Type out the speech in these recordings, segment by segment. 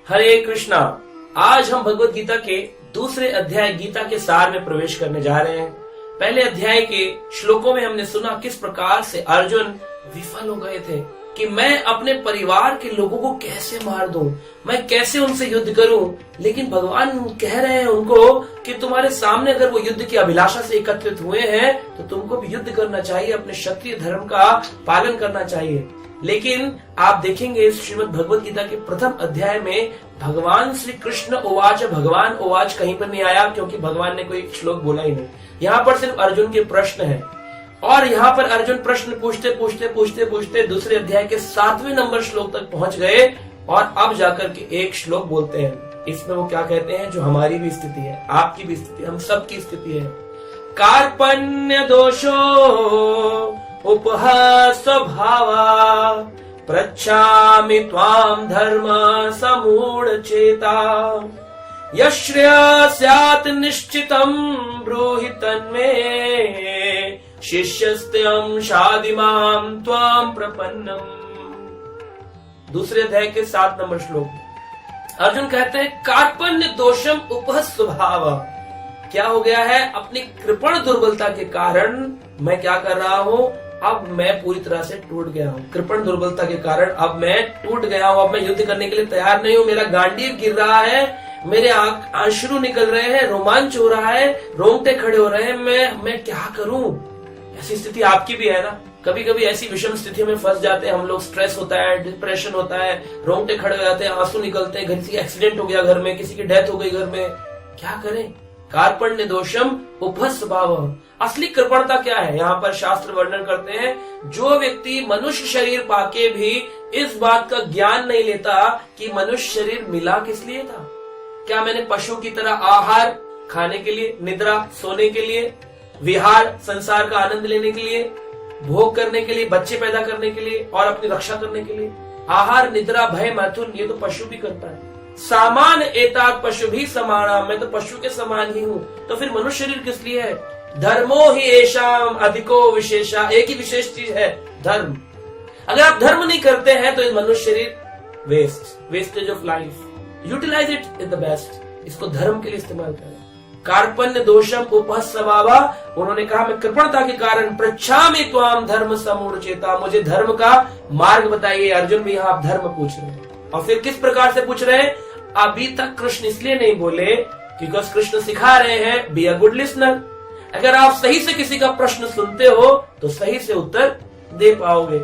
हरे कृष्णा। आज हम भगवत गीता के दूसरे अध्याय गीता के सार में प्रवेश करने जा रहे हैं। पहले अध्याय के श्लोकों में हमने सुना किस प्रकार से अर्जुन विफल हो गए थे कि मैं अपने परिवार के लोगों को कैसे मार दूं, मैं कैसे उनसे युद्ध करूं। लेकिन भगवान कह रहे हैं उनको कि तुम्हारे सामने अगर वो युद्ध की अभिलाषा से एकत्रित हुए हैं तो तुमको भी युद्ध करना चाहिए, अपने क्षत्रिय धर्म का पालन करना चाहिए। लेकिन आप देखेंगे इस श्रीमद् भगवत गीता के प्रथम अध्याय में भगवान श्री कृष्ण ओवाच, भगवान ओवाच कहीं पर नहीं आया, क्योंकि भगवान ने कोई श्लोक बोला ही नहीं। यहाँ पर सिर्फ अर्जुन के प्रश्न है और यहाँ पर अर्जुन प्रश्न पूछते पूछते पूछते पूछते दूसरे अध्याय के 7वें नंबर श्लोक तक पहुंच गए और अब जाकर के एक श्लोक बोलते हैं। इसमें वो क्या कहते हैं, जो हमारी भी स्थिति है, आपकी भी स्थिति, हम सबकी स्थिति है। कार्पण्य दोषो उपहास स्वभावा पृच्छामि त्वां धर्म समूढ़ चेता यश्रेय स्यात् निश्चितं ब्रूहि तन्मे शिष्यस्त्यं शादिमां त्वां प्रपन्नम। दूसरे अध्याय के 7 नंबर श्लोक अर्जुन कहते हैं कार्पण्य दोषम उपहस स्वभाव। क्या हो गया है, अपनी कृपण दुर्बलता के कारण मैं क्या कर रहा हूं, अब मैं पूरी तरह से टूट गया हूं। कृपण दुर्बलता के कारण अब मैं टूट गया हूं, अब मैं युद्ध करने के लिए तैयार नहीं हूं। मेरा गांडीव गिर रहा है, मेरे आंसू निकल रहे हैं, रोमांच हो रहा है, रोंगटे खड़े हो रहे हैं। मैं क्या करूं। ऐसी स्थिति आपकी भी है ना। कभी कभी ऐसी विषम स्थितियों में फंस जाते हैं हम लोग। स्ट्रेस होता है, डिप्रेशन होता है, रोंगटे खड़े हो जाते हैं, आंसू निकलते हैं, किसी का एक्सीडेंट हो गया घर में, किसी की डेथ हो गई घर में, क्या करें। कार्पण्य दोषम उपहस स्वभाव। असली कृपणता क्या है, यहाँ पर शास्त्र वर्णन करते हैं, जो व्यक्ति मनुष्य शरीर पाके भी इस बात का ज्ञान नहीं लेता कि मनुष्य शरीर मिला किस लिए था। क्या मैंने पशु की तरह आहार खाने के लिए, निद्रा सोने के लिए, विहार संसार का आनंद लेने के लिए, भोग करने के लिए, बच्चे पैदा करने के लिए और अपनी रक्षा करने के लिए, आहार निद्रा भय मैथुन, ये तो पशु भी करता है। सामान एतात पशु भी समाना, मैं तो पशु के समान ही हूँ। तो फिर मनुष्य शरीर किस लिए है। धर्मो ही एशाम अधिको विशेषा, एक ही विशेष चीज है धर्म। अगर आप धर्म नहीं करते हैं तो मनुष्य शरीर wastage of life. Utilize it in the best, इसको धर्म के लिए इस्तेमाल करें। कार्पण्य दोषम उपहस स्वभावा, उन्होंने कहा मैं कृपणता के कारण पृच्छामि त्वां धर्म समूढ़ चेता, मुझे धर्म का मार्ग बताइए। अर्जुन भी यहाँ आप धर्म पूछ रहे हैं और फिर किस प्रकार से पूछ रहे हैं। अभी तक कृष्ण इसलिए नहीं बोले क्योंकि कृष्ण सिखा रहे हैं बी अ गुड लिसनर। अगर आप सही से किसी का प्रश्न सुनते हो तो सही से उत्तर दे पाओगे।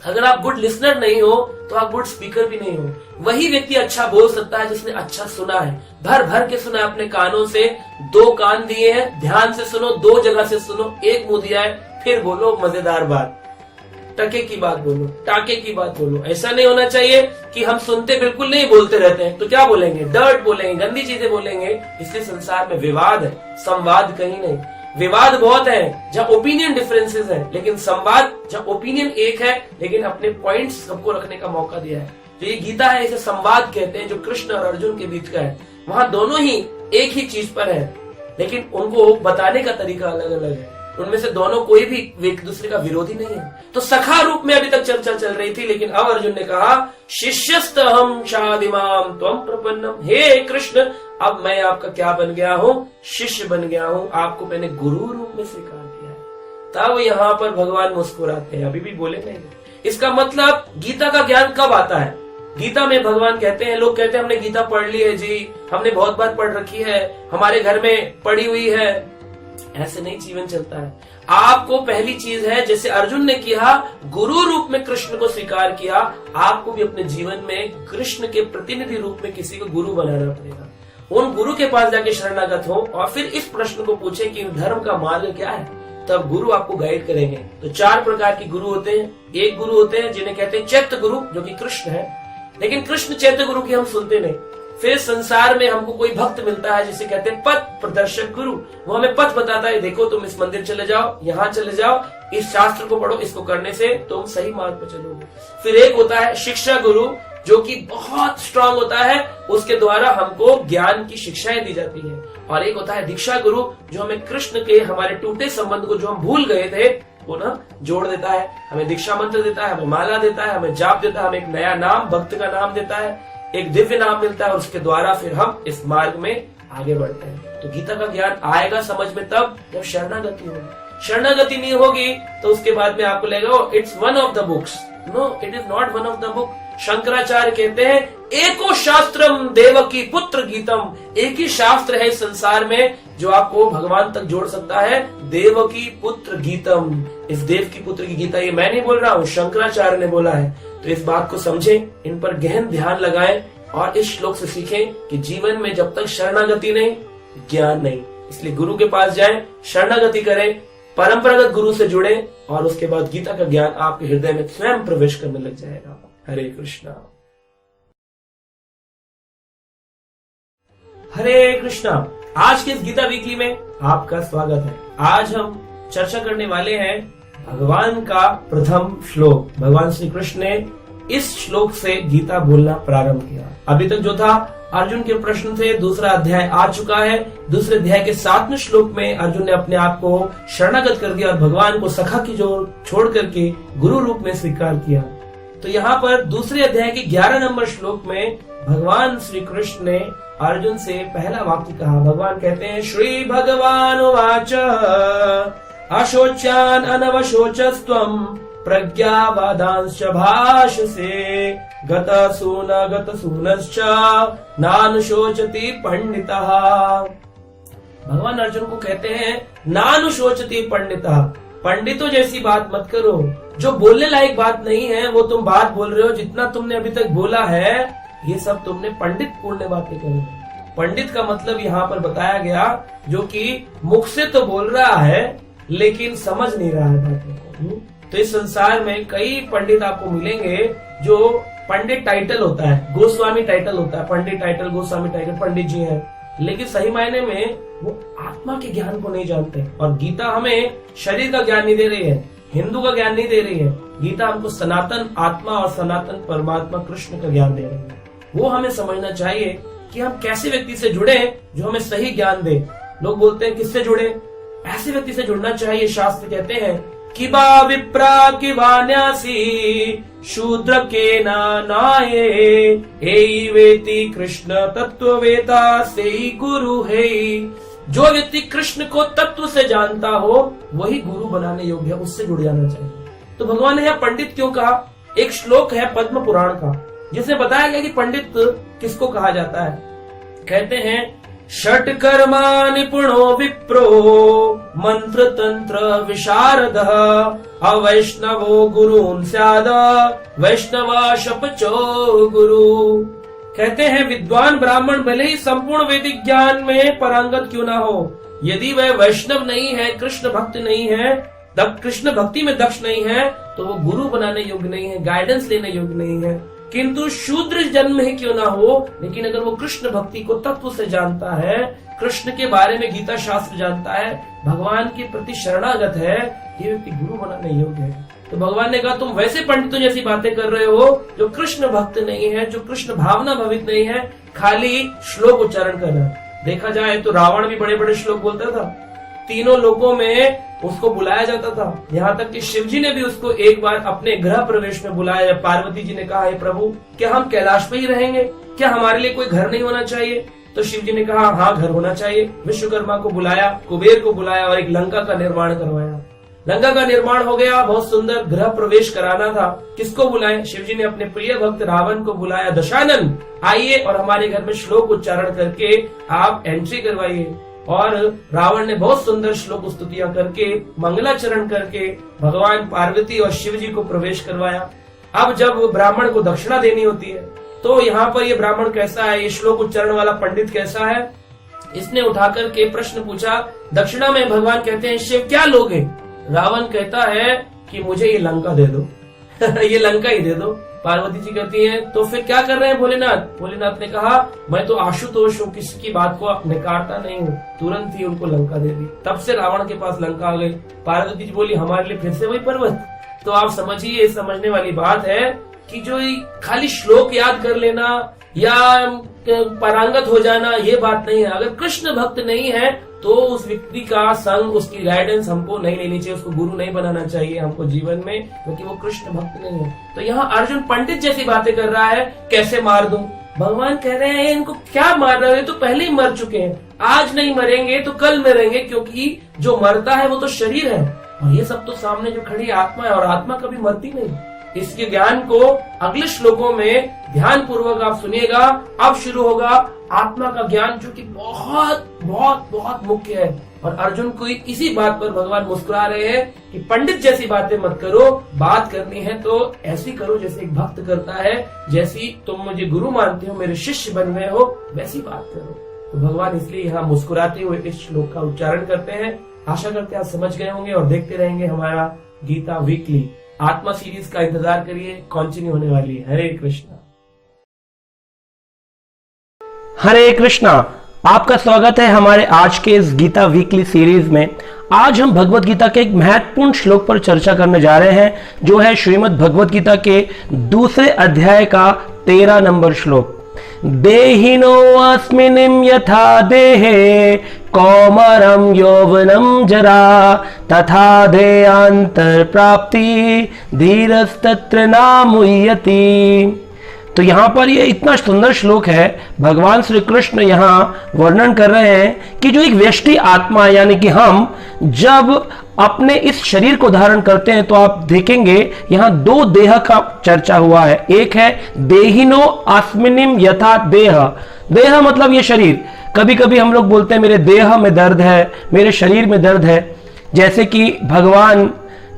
अगर आप गुड लिसनर नहीं हो तो आप गुड स्पीकर भी नहीं हो। वही व्यक्ति अच्छा बोल सकता है जिसने अच्छा सुना है, भर भर के सुना है अपने कानों से। 2 कान दिए हैं, ध्यान से सुनो, 2 जगह से सुनो, 1 मुंह दिया है, फिर बोलो मजेदार बात, टके की बात बोलो, टाके की बात बोलो। ऐसा नहीं होना चाहिए कि हम सुनते बिल्कुल नहीं, बोलते रहते हैं। तो क्या बोलेंगे, डर्ट बोलेंगे, गंदी चीजें बोलेंगे। इसलिए संसार में विवाद है, संवाद कहीं नहीं। विवाद बहुत है जहाँ ओपिनियन डिफरेंसेस है, लेकिन संवाद जहाँ ओपिनियन एक है लेकिन अपने पॉइंट्स सबको रखने का मौका दिया है। तो ये गीता है, इसे संवाद कहते हैं, जो कृष्ण और अर्जुन के बीच का है। वहां दोनों ही एक ही चीज पर है लेकिन उनको बताने का तरीका अलग अलग है। उनमें से दोनों कोई भी एक दूसरे का विरोधी नहीं है। तो सखा रूप में अभी तक चर्चा चल रही थी, लेकिन अब अर्जुन ने कहा शिष्यस्तहं शादिमाम त्वं प्रपन्नम, हे कृष्ण अब मैं आपका क्या बन गया हूँ, शिष्य बन गया हूँ, आपको मैंने गुरु रूप में स्वीकार किया है। तब यहाँ पर भगवान मुस्कुराते हैं, अभी भी बोले नहीं। इसका मतलब गीता का ज्ञान कब आता है। गीता में भगवान कहते हैं, लोग कहते हैं हमने गीता पढ़ ली है जी, हमने बहुत बार पढ़ रखी है, हमारे घर में पढ़ी हुई है। ऐसे नहीं जीवन चलता है। आपको पहली चीज है, जैसे अर्जुन ने किया, गुरु रूप में कृष्ण को स्वीकार किया, आपको भी अपने जीवन में कृष्ण के प्रतिनिधि रूप में किसी को गुरु बनाना पड़ेगा। उन गुरु के पास जाके शरणागत हो और फिर इस प्रश्न को पूछे कि धर्म का मार्ग क्या है, तब गुरु आपको गाइड करेंगे। तो 4 प्रकार के गुरु होते हैं। एक गुरु होते हैं जिन्हें कहते हैं चैत्य गुरु, जो कि कृष्ण है, लेकिन कृष्ण चैत्य गुरु की हम सुनते नहीं। फिर संसार में हमको कोई भक्त मिलता है जिसे कहते हैं पथ प्रदर्शक गुरु, वो हमें पथ बताता है, देखो तुम इस मंदिर चले जाओ, यहाँ चले जाओ, इस शास्त्र को पढ़ो, इसको करने से तुम सही मार्ग पर चलोगे। फिर एक होता है शिक्षा गुरु, जो कि बहुत स्ट्रांग होता है, उसके द्वारा हमको ज्ञान की शिक्षाएं दी जाती है। और एक होता है दीक्षा गुरु, जो हमें कृष्ण के हमारे टूटे संबंध को जो हम भूल गए थे वो ना जोड़ देता है, हमें दीक्षा मंत्र देता है, हमें माला देता है, हमें जाप देता है, हमें एक नया नाम, भक्त का नाम देता है। एक दिव्य नाम मिलता है और उसके द्वारा फिर हम इस मार्ग में आगे बढ़ते हैं। तो गीता का ज्ञान आएगा समझ में तब जब शरणागति होगी। शरणागति नहीं होगी तो उसके बाद में आपको लगेगा it's one of the books. No, it is not one of the book. Shankaracharya कहते हैं एको शास्त्रम देवकी पुत्र गीतम, एक ही शास्त्र है इस संसार में जो आपको भगवान तक जोड़ सकता है, देवकी पुत्र गीतम। इस देव की पुत्र की गीता ये मैं नहीं बोल रहा हूँ, शंकराचार्य ने बोला है। तो इस बात को समझें, इन पर गहन ध्यान लगाएं और इस श्लोक से सीखें कि जीवन में जब तक शरणागति नहीं, ज्ञान नहीं। इसलिए गुरु के पास जाएं, शरणागति करें, परंपरागत गुरु से जुड़े और उसके बाद गीता का ज्ञान आपके हृदय में स्वयं प्रवेश करने लग जाएगा। हरे कृष्णा। हरे कृष्णा। आज के इस गीता वीकली में आपका स्वागत है। आज हम चर्चा करने वाले हैं भगवान का प्रथम श्लोक। भगवान श्री कृष्ण ने इस श्लोक से गीता बोलना प्रारंभ किया। अभी तक जो था अर्जुन के प्रश्न थे, दूसरा अध्याय आ चुका है। दूसरे अध्याय के 7वें श्लोक में अर्जुन ने अपने आप को शरणागत कर दिया और भगवान को सखा की जोर छोड़ करके गुरु रूप में स्वीकार किया। तो यहाँ पर दूसरे अध्याय के 11 नंबर श्लोक में भगवान श्री कृष्ण ने अर्जुन से पहला वाक्य कहा। भगवान कहते हैं, श्री भगवान उवाच अशोच्यान अनवशोचस्त्वं प्रज्ञावादांश्च भाषसे गतसूनश्च नानुशोचति पंडितः। भगवान अर्जुन को कहते हैं, नानुशोचति पंडितः, पंडितों जैसी बात मत करो। जो बोलने लायक बात नहीं है वो तुम बात बोल रहे हो। जितना तुमने अभी तक बोला है ये सब तुमने पंडित पूर्ण बातें करी। पंडित का मतलब यहाँ पर बताया गया जो कि मुख से तो बोल रहा है लेकिन समझ नहीं रहा है बातों को। तो इस संसार में कई पंडित आपको मिलेंगे जो पंडित टाइटल होता है, गोस्वामी टाइटल होता है, पंडित टाइटल, गोस्वामी टाइटल, पंडित जी हैं, लेकिन सही मायने में वो आत्मा के ज्ञान को नहीं जानते। और गीता हमें शरीर का ज्ञान नहीं दे रही है, हिंदू का ज्ञान नहीं दे रही है। गीता हमको सनातन आत्मा और सनातन परमात्मा कृष्ण का ज्ञान दे रही है। वो हमें समझना चाहिए कि हम कैसे व्यक्ति से जुड़े जो हमें सही ज्ञान दे। लोग बोलते हैं किससे जुड़े, ऐसे व्यक्ति से जुड़ना चाहिए। शास्त्र कहते हैं कि बा विप्रा कि न्यासी शूद्र के नाये एई वेति कृष्ण तत्ववेता सेई गुरु है। जो व्यक्ति कृष्ण को तत्व से जानता हो वही गुरु बनाने योग्य है, उससे जुड़ जाना चाहिए। तो भगवान ने यह पंडित क्यों कहा? एक श्लोक है पद्म पुराण का जिसमें बताया गया कि पंडित किसको कहा जाता है। कहते हैं, षट कर्मा निपुणो विप्रो मंत्र तंत्र विशारद अवैष्णवो गुरुन् स्याद वैष्णवा शपचो गुरु। कहते हैं विद्वान ब्राह्मण भले ही संपूर्ण वैदिक ज्ञान में पारंगत क्यों ना हो, यदि वह वैष्णव नहीं है, कृष्ण भक्त नहीं है, कृष्ण भक्ति में दक्ष नहीं है, तो वो गुरु बनाने योग्य नहीं है, गाइडेंस लेने योग्य नहीं है। किंतु शूद्र जन्म ही क्यों ना हो, लेकिन अगर वो कृष्ण भक्ति को तत्व से जानता है, कृष्ण के बारे में गीता शास्त्र जानता है, भगवान के प्रति शरणागत है, ये व्यक्ति गुरु बनाने योग्य है। तो भगवान ने कहा तुम वैसे पंडितों जैसी बातें कर रहे हो जो कृष्ण भक्त नहीं है, जो कृष्ण भावना भवित नहीं है, खाली श्लोक उच्चारण कर रहा है। देखा जाए तो रावण भी बड़े बड़े श्लोक बोलता था, तीनों लोकों में उसको बुलाया जाता था। यहाँ तक कि शिव जी ने भी उसको एक बार अपने गृह प्रवेश में बुलाया। पार्वती जी ने कहा, हे प्रभु क्या हम कैलाश पे ही रहेंगे, क्या हमारे लिए कोई घर नहीं होना चाहिए? तो शिव जी ने कहा हाँ घर होना चाहिए। विश्वकर्मा को बुलाया, कुबेर को बुलाया और एक लंका का निर्माण करवाया। लंका का निर्माण हो गया, बहुत सुंदर गृह प्रवेश कराना था। किसको बुलाए? शिव जी ने अपने प्रिय भक्त रावण को बुलाया, दशानन आइए और हमारे घर में श्लोक उच्चारण करके आप एंट्री करवाइए। और रावण ने बहुत सुंदर श्लोक स्तुतियां करके, मंगलाचरण करके भगवान पार्वती और शिव जी को प्रवेश करवाया। अब जब ब्राह्मण को दक्षिणा देनी होती है तो यहाँ पर ये ब्राह्मण कैसा है, ये श्लोक उच्चारण वाला पंडित कैसा है? इसने उठाकर के प्रश्न पूछा, दक्षिणा में भगवान कहते हैं शिव क्या लोगे? रावण कहता है कि मुझे ये लंका दे दो ये लंका ही दे दो। पार्वती जी कहती हैं तो फिर क्या कर रहे हैं भोलेनाथ? भोलेनाथ ने कहा मैं तो आशुतोष हूँ, किसी की बात को नकारता नहीं हूँ। तुरंत ही उनको लंका दे दी। तब से रावण के पास लंका आ गई। पार्वती जी बोली हमारे लिए फिर से वही पर्वत। तो आप समझिए, समझने वाली बात है कि जो खाली श्लोक याद कर लेना या पारंगत हो जाना ये बात नहीं है। अगर कृष्ण भक्त नहीं है तो उस व्यक्ति का संग, उसकी गाइडेंस हमको नहीं लेनी चाहिए, उसको गुरु नहीं बनाना चाहिए हमको जीवन में, क्योंकि वो कृष्ण भक्त नहीं है। तो यहाँ अर्जुन पंडित जैसी बातें कर रहा है, कैसे मार दूं? भगवान कह रहे हैं इनको क्या मार रहे हो, तो पहले ही मर चुके हैं, आज नहीं मरेंगे तो कल मरेंगे, क्योंकि जो मरता है वो तो शरीर है और ये सब तो सामने जो खड़ी आत्मा है और आत्मा कभी मरती नहीं। इसके ज्ञान को अगले श्लोकों में ध्यान पूर्वक आप सुनिएगा। अब शुरू होगा आत्मा का ज्ञान, जो कि बहुत बहुत बहुत मुख्य है। और अर्जुन को इसी बात पर भगवान मुस्कुरा रहे हैं कि पंडित जैसी बातें मत करो, बात करनी है तो ऐसी करो जैसे एक भक्त करता है, जैसी तुम मुझे गुरु मानते हो, मेरे शिष्य बन गए हो, वैसी बात करो। तो भगवान इसलिए यहाँ मुस्कुराते हुए इस श्लोक का उच्चारण करते हैं। आशा करते हैं आप समझ गए होंगे और देखते रहेंगे हमारा गीता वीकली। आत्मा सीरीज का इंतजार करिए, कंटिन्यू होने वाली है। हरे कृष्णा। हरे कृष्णा, आपका स्वागत है हमारे आज के इस गीता वीकली सीरीज में। आज हम भगवत गीता के एक महत्वपूर्ण श्लोक पर चर्चा करने जा रहे हैं, जो है श्रीमद् भगवत गीता के दूसरे अध्याय का 13 नंबर श्लोक। देहिनो अस्मिन् यथा देहे कौमारं यौवनं जरा तथा देहांतर प्राप्ति धीरस्तत्र न मुह्यति। तो यहां पर ये इतना सुंदर श्लोक है, भगवान श्री कृष्ण यहां वर्णन कर रहे हैं कि जो एक व्यष्टि आत्मा है, यानी कि हम जब अपने इस शरीर को धारण करते हैं तो आप देखेंगे यहां दो देह का चर्चा हुआ है। एक है देहिनो अस्मिन् यथा देह। देह मतलब ये शरीर। कभी कभी हम लोग बोलते हैं मेरे देह में दर्द है, मेरे शरीर में दर्द है। जैसे कि भगवान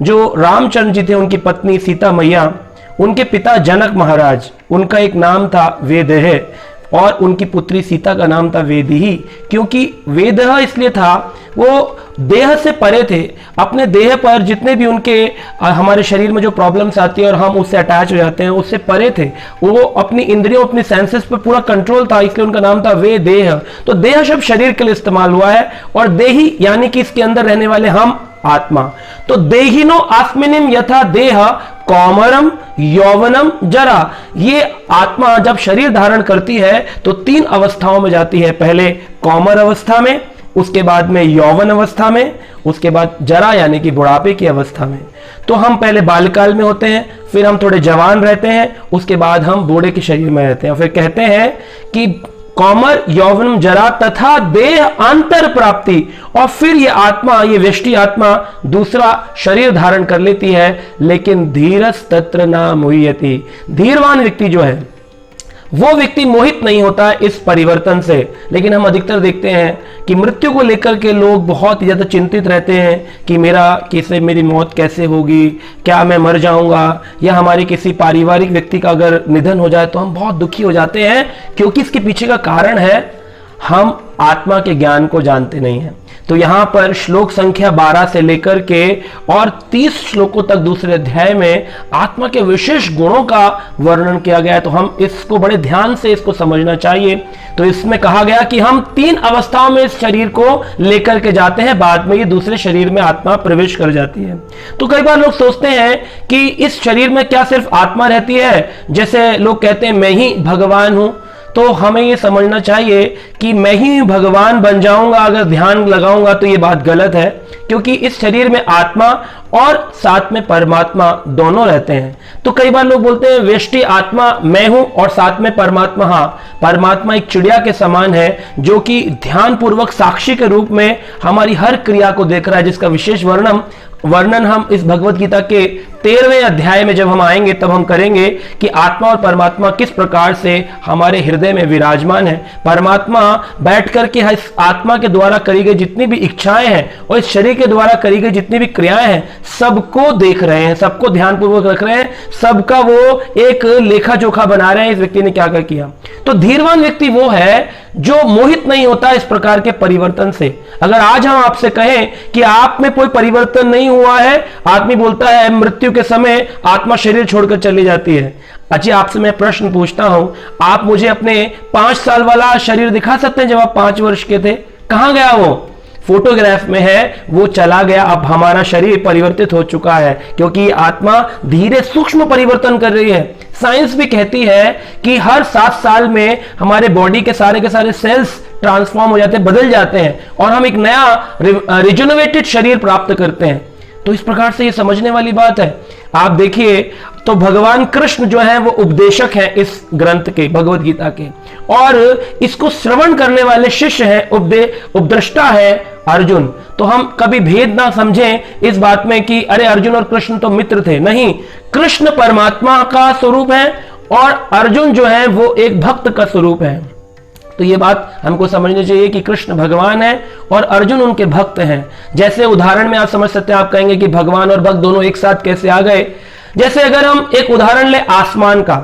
जो रामचंद्र जी थे, उनकी पत्नी सीता मैया, उनके पिता जनक महाराज, उनका एक नाम था वेदह और उनकी पुत्री सीता का नाम था वेदिही। क्योंकि वेदह इसलिए था, वो देह से परे थे, अपने देह पर जितने भी उनके हमारे शरीर में जो प्रॉब्लम्स आती है और हम उससे अटैच हो जाते हैं, उससे परे थे। वो अपनी इंद्रियों, अपनी सेंसेस पर पूरा कंट्रोल था, इसलिए उनका नाम था वे देह। तो देह शब्द शरीर के लिए इस्तेमाल हुआ है और देही यानी कि इसके अंदर रहने वाले हम आत्मा। तो देहिनो अस्मिन् यथा देह कौमारं यौवनं जरा। ये आत्मा जब शरीर धारण करती है तो 3 अवस्थाओं में जाती है। पहले कौमार अवस्था में, उसके बाद में यौवन अवस्था में, उसके बाद जरा यानी कि बुढ़ापे की अवस्था में। तो हम पहले बालकाल में होते हैं, फिर हम थोड़े जवान रहते हैं, उसके बाद हम बूढ़े के शरीर में रहते हैं। फिर कहते हैं कि कौमार यौवन जरा तथा देह अंतर प्राप्ति, और फिर ये आत्मा, ये व्यष्टि आत्मा दूसरा शरीर धारण कर लेती है। लेकिन धीरस तत्र न मुह्यति। धीरवान व्यक्ति जो है वो व्यक्ति मोहित नहीं होता है इस परिवर्तन से। लेकिन हम अधिकतर देखते हैं कि मृत्यु को लेकर के लोग बहुत ज्यादा चिंतित रहते हैं कि मेरी मौत कैसे होगी, क्या मैं मर जाऊंगा, या हमारे किसी पारिवारिक व्यक्ति का अगर निधन हो जाए तो हम बहुत दुखी हो जाते हैं। क्योंकि इसके पीछे का कारण है हम आत्मा के ज्ञान को जानते नहीं हैं। तो यहां पर श्लोक संख्या 12 से लेकर के और 30 श्लोकों तक दूसरे अध्याय में आत्मा के विशेष गुणों का वर्णन किया गया है। तो हम इसको बड़े ध्यान से इसको समझना चाहिए। तो इसमें कहा गया कि हम 3 अवस्थाओं में इस शरीर को लेकर के जाते हैं, बाद में ये दूसरे शरीर में आत्मा प्रवेश कर जाती है। तो कई बार लोग सोचते हैं कि इस शरीर में क्या सिर्फ आत्मा रहती है, जैसे लोग कहते हैं मैं ही भगवान हूं। तो हमें ये समझना चाहिए कि मैं ही भगवान बन जाऊंगा अगर ध्यान लगाऊंगा, तो ये बात गलत है। क्योंकि इस शरीर में आत्मा और साथ में परमात्मा दोनों रहते हैं। तो कई बार लोग बोलते हैं व्यष्टि आत्मा मैं हूं और साथ में परमात्मा। हाँ, परमात्मा एक चिड़िया के समान है जो कि ध्यान पूर्वक साक्षी के रूप में हमारी हर क्रिया को देख रहा है, जिसका विशेष वर्णन हम इस भगवत गीता के 13वें अध्याय में जब हम आएंगे तब हम करेंगे कि आत्मा और परमात्मा किस प्रकार से हमारे हृदय में विराजमान है। परमात्मा बैठ करके इस आत्मा के द्वारा करी गई जितनी भी इच्छाएं हैं और इस शरीर के द्वारा करी गई जितनी भी क्रियाएं हैं, सबको देख रहे हैं, सबको ध्यानपूर्वक रख रहे हैं, सबका वो एक लेखा जोखा बना रहे हैं, इस व्यक्ति ने क्या क्या किया। तो धीरवान व्यक्ति वो है जो मोहित नहीं होता इस प्रकार के परिवर्तन से। अगर आज हम आपसे कहें कि आप में कोई परिवर्तन नहीं हुआ है, आदमी बोलता है मृत्यु के समय आत्मा शरीर छोड़कर चली जाती है। अच्छा, आपसे मैं प्रश्न पूछता हूं, आप मुझे अपने 5 साल वाला शरीर दिखा सकते हैं जब आप 5 वर्ष के थे? कहां गया वो? फोटोग्राफ में है, वो चला गया। अब हमारा शरीर परिवर्तित हो चुका है क्योंकि आत्मा धीरे सूक्ष्म परिवर्तन कर रही है। साइंस भी कहती है कि हर 7 साल में हमारे बॉडी के सारे सेल्स ट्रांसफॉर्म हो जाते हैं, बदल जाते हैं और हम एक नया रिजनरेटेड शरीर प्राप्त करते हैं। तो इस प्रकार से ये समझने वाली बात है। आप देखिए तो भगवान कृष्ण जो है वो उपदेशक है इस ग्रंथ के, भगवत गीता के, और इसको श्रवण करने वाले शिष्य हैं, उपद्रष्टा है अर्जुन। तो हम कभी भेद ना समझें इस बात में कि अरे अर्जुन और कृष्ण तो मित्र थे, नहीं, कृष्ण परमात्मा का स्वरूप है और अर्जुन जो है वो एक भक्त का स्वरूप है। तो ये बात हमको समझनी चाहिए कि कृष्ण भगवान है और अर्जुन उनके भक्त हैं। जैसे उदाहरण में आप समझ सकते हैं, आप कहेंगे कि भगवान और भक्त दोनों एक साथ कैसे आ गए। जैसे अगर हम एक उदाहरण ले आसमान का,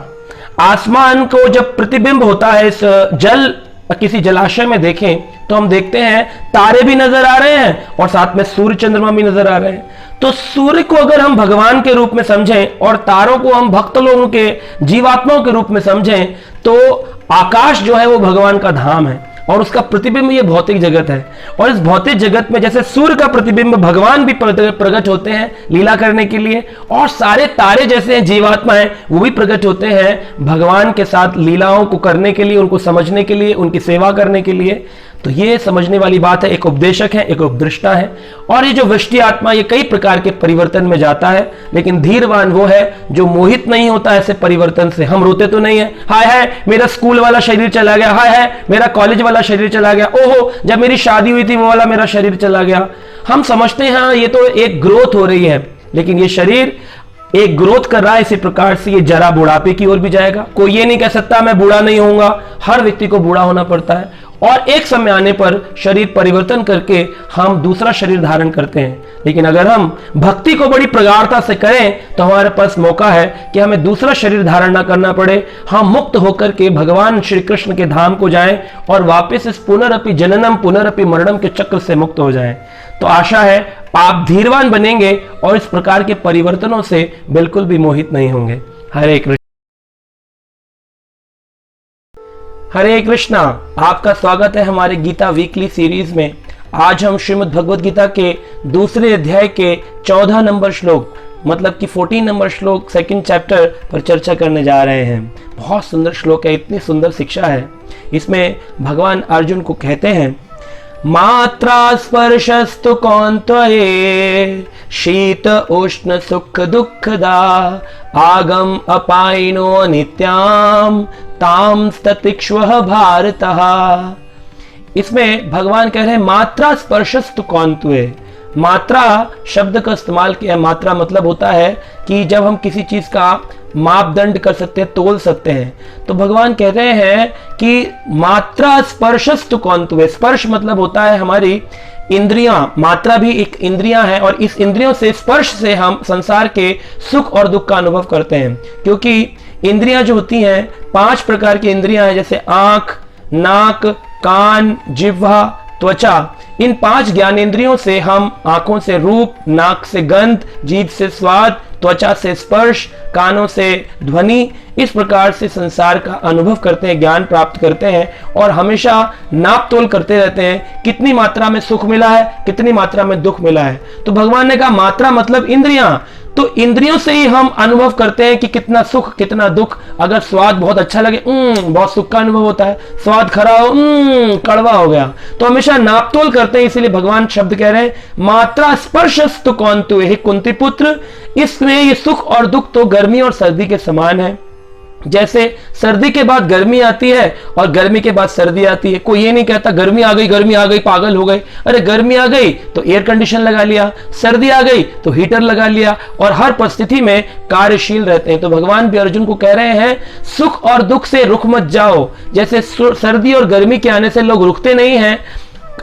आसमान को जब प्रतिबिंब होता है इस जल, किसी जलाशय में देखें तो हम देखते हैं तारे भी नजर आ रहे हैं और साथ में सूर्य चंद्रमा भी नजर आ रहे हैं। तो सूर्य को अगर हम भगवान के रूप में समझें और तारों को हम भक्त लोगों के, जीवात्माओं के रूप में समझें, तो आकाश जो है वो भगवान का धाम है और उसका प्रतिबिंब ये भौतिक जगत है। और इस भौतिक जगत में जैसे सूर्य का प्रतिबिंब भगवान भी प्रकट होते हैं लीला करने के लिए, और सारे तारे जैसे हैं जीवात्मा है वो भी प्रकट होते हैं भगवान के साथ लीलाओं को करने के लिए, उनको समझने के लिए, उनकी सेवा करने के लिए। तो ये समझने वाली बात है। एक उपदेशक है, एक उपदृष्टा है, और ये जो वृष्टि आत्मा ये कई प्रकार के परिवर्तन में जाता है, लेकिन धीरवान वो है जो मोहित नहीं होता ऐसे परिवर्तन से। हम रोते तो नहीं है, हाय हाय मेरा स्कूल वाला शरीर चला गया, हाय हाय मेरा कॉलेज वाला शरीर चला गया, ओहो जब मेरी शादी हुई थी वो वाला मेरा शरीर चला गया। हम समझते हैं हाँ ये तो एक ग्रोथ हो रही है, लेकिन ये शरीर एक ग्रोथ कर रहा है, इसी प्रकार से ये जरा बुढ़ापे की ओर भी जाएगा। कोई ये नहीं कह सकता मैं बूढ़ा नहीं होऊंगा, हर व्यक्ति को बूढ़ा होना पड़ता है और एक समय आने पर शरीर परिवर्तन करके हम दूसरा शरीर धारण करते हैं। लेकिन अगर हम भक्ति को बड़ी प्रगाढ़ता से करें तो हमारे पास मौका है कि हमें दूसरा शरीर धारण ना करना पड़े, हम मुक्त होकर के भगवान श्री कृष्ण के धाम को जाएं और वापस इस पुनरअपि जननम पुनरअपि मरणम के चक्र से मुक्त हो जाएं। तो आशा है आप धीरवान बनेंगे और इस प्रकार के परिवर्तनों से बिल्कुल भी मोहित नहीं होंगे। हरे कृष्ण। हरे कृष्णा, आपका स्वागत है हमारे गीता वीकली सीरीज में। आज हम श्रीमद् भगवद गीता के दूसरे अध्याय के 14 नंबर श्लोक, मतलब कि 14 नंबर श्लोक, सेकंड चैप्टर पर चर्चा करने जा रहे हैं। बहुत सुंदर श्लोक है, इतनी सुंदर शिक्षा है इसमें। भगवान अर्जुन को कहते हैं, मात्रा स्पर्शस्तु कौन्तेय शीत उष्ण सुख दुःखदा आगम अपायिनो अनित्याम ताम ततिक्ष्वः भारतः। इसमें भगवान कह रहे हैं मात्रा स्पर्शस्तु कौन्तेय। मात्रा शब्द का इस्तेमाल किया है। मात्रा मतलब होता है कि जब हम किसी चीज का मापदंड कर सकते हैं, तोल सकते हैं। तो भगवान कह रहे हैं कि मात्रा स्पर्शस्तु कौन्तेय। स्पर्श मतलब होता है हमारी इंद्रियां, मात्रा भी एक इंद्रियां है और इस इंद्रियों से, स्पर्श से हम संसार के सुख और दुख का अनुभव करते हैं। क्योंकि इंद्रियां जो होती हैं 5 प्रकार की इंद्रियां हैं, जैसे आंख, नाक, कान, जिह्वा, त्वचा। इन 5 ज्ञानेंद्रियों से हम आंखों से रूप, नाक से गंध, जीभ से स्वाद, त्वचा से स्पर्श, कानों से ध्वनि, इस प्रकार से संसार का अनुभव करते हैं, ज्ञान प्राप्त करते हैं और हमेशा नाप तोल करते रहते हैं कितनी मात्रा में सुख मिला है, कितनी मात्रा में दुख मिला है। तो भगवान ने कहा मात्रा मतलब इंद्रियां। तो इंद्रियों से ही हम अनुभव करते हैं कि कितना सुख कितना दुख। अगर स्वाद बहुत अच्छा लगे, बहुत सुख का अनुभव होता है, स्वाद खराब हो, कड़वा हो गया। तो हमेशा नापतोल करते हैं, इसीलिए भगवान शब्द कह रहे हैं मात्रा स्पर्शस्तु कौन्तेय। हे कुंती पुत्र, इसमें ये सुख और दुख तो गर्मी और सर्दी के समान है। जैसे सर्दी के बाद गर्मी आती है और गर्मी के बाद सर्दी आती है। कोई ये नहीं कहता गर्मी आ गई पागल हो गए। अरे गर्मी आ गई तो एयर कंडीशन लगा लिया, सर्दी आ गई तो हीटर लगा लिया और हर परिस्थिति में कार्यशील रहते हैं। तो भगवान भी अर्जुन को कह रहे हैं सुख और दुख से रुक मत जाओ। जैसे सर्दी और गर्मी के आने से लोग रुकते नहीं हैं,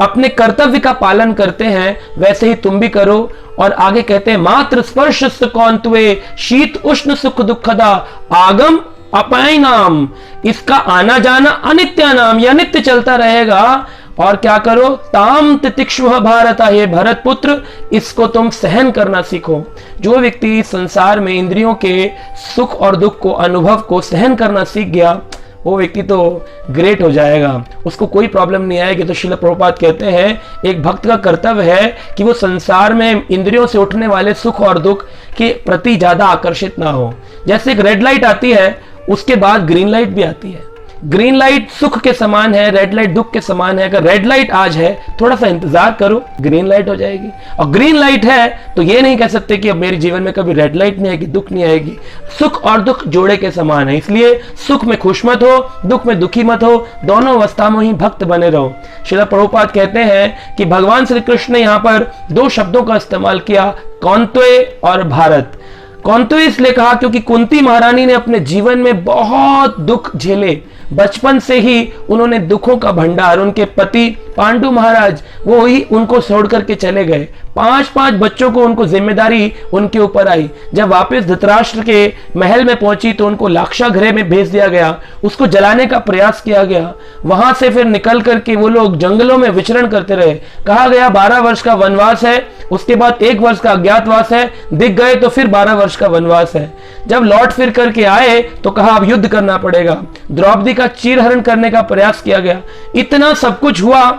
अपने कर्तव्य का पालन करते हैं, वैसे ही तुम भी करो। और आगे कहते हैं मात्र स्पर्शस्तु कौन्तेय शीत उष्ण सुख दुःखदा आगम अपायिनाम। इसका आना जाना अनित्य नाम, यह नित्य चलता रहेगा। और क्या करो, ताम तितिक्ष्वः भारत, हे भरत पुत्र इसको तुम सहन करना सीखो। जो व्यक्ति संसार में इंद्रियों के सुख और दुख को, अनुभव को सहन करना सीख गया, वो व्यक्ति तो ग्रेट हो जाएगा, उसको कोई प्रॉब्लम नहीं आएगी। तो श्रील प्रभुपाद कहते हैं एक भक्त का कर्तव्य है कि वो संसार में इंद्रियों से उठने वाले सुख और दुख के प्रति ज्यादा आकर्षित ना हो। जैसे एक रेड लाइट आती है उसके बाद ग्रीन लाइट भी आती है। ग्रीन लाइट सुख के समान है, रेड लाइट दुख के समान है। अगर रेड लाइट आज है, थोड़ा सा इंतजार करो, ग्रीन लाइट हो जाएगी। और ग्रीन लाइट है तो ये नहीं कह सकते कि अब मेरे जीवन में कभी रेड लाइट नहीं आएगी, दुख नहीं आएगी। सुख और दुख जोड़े के समान है, इसलिए सुख में खुश मत हो, दुख में दुखी मत हो, दोनों अवस्था में ही भक्त बने रहो। श्रील प्रभुपाद कहते हैं कि भगवान श्री कृष्ण ने यहाँ पर दो शब्दों का इस्तेमाल किया, कौंत्वे और भारत। कौंत्वे इसलिए कहा क्योंकि कुंती महारानी ने अपने जीवन में बहुत दुख झेले, बचपन से ही उन्होंने दुखों का भंडार, उनके पति पांडु महाराज वो ही उनको छोड़ करके चले गए। 5 बच्चों को उनको जिम्मेदारी उनके ऊपर आई। जब वापस धृतराष्ट्र के महल में पहुंची तो उनको लाक्षागृह में भेज दिया गया, उसको जलाने का प्रयास किया गया। वहां से फिर निकल करके वो लोग जंगलों में विचरण करते रहे। कहा गया 12 वर्ष का वनवास है, उसके बाद 1 वर्ष का अज्ञातवास है, दिख गए तो फिर 12 वर्ष का वनवास है। जब लौट फिर करके आए तो कहा अब युद्ध करना पड़ेगा, द्रौपदी का चीरहरण करने का प्रयास किया गया। इतना सब कुछ हुआ,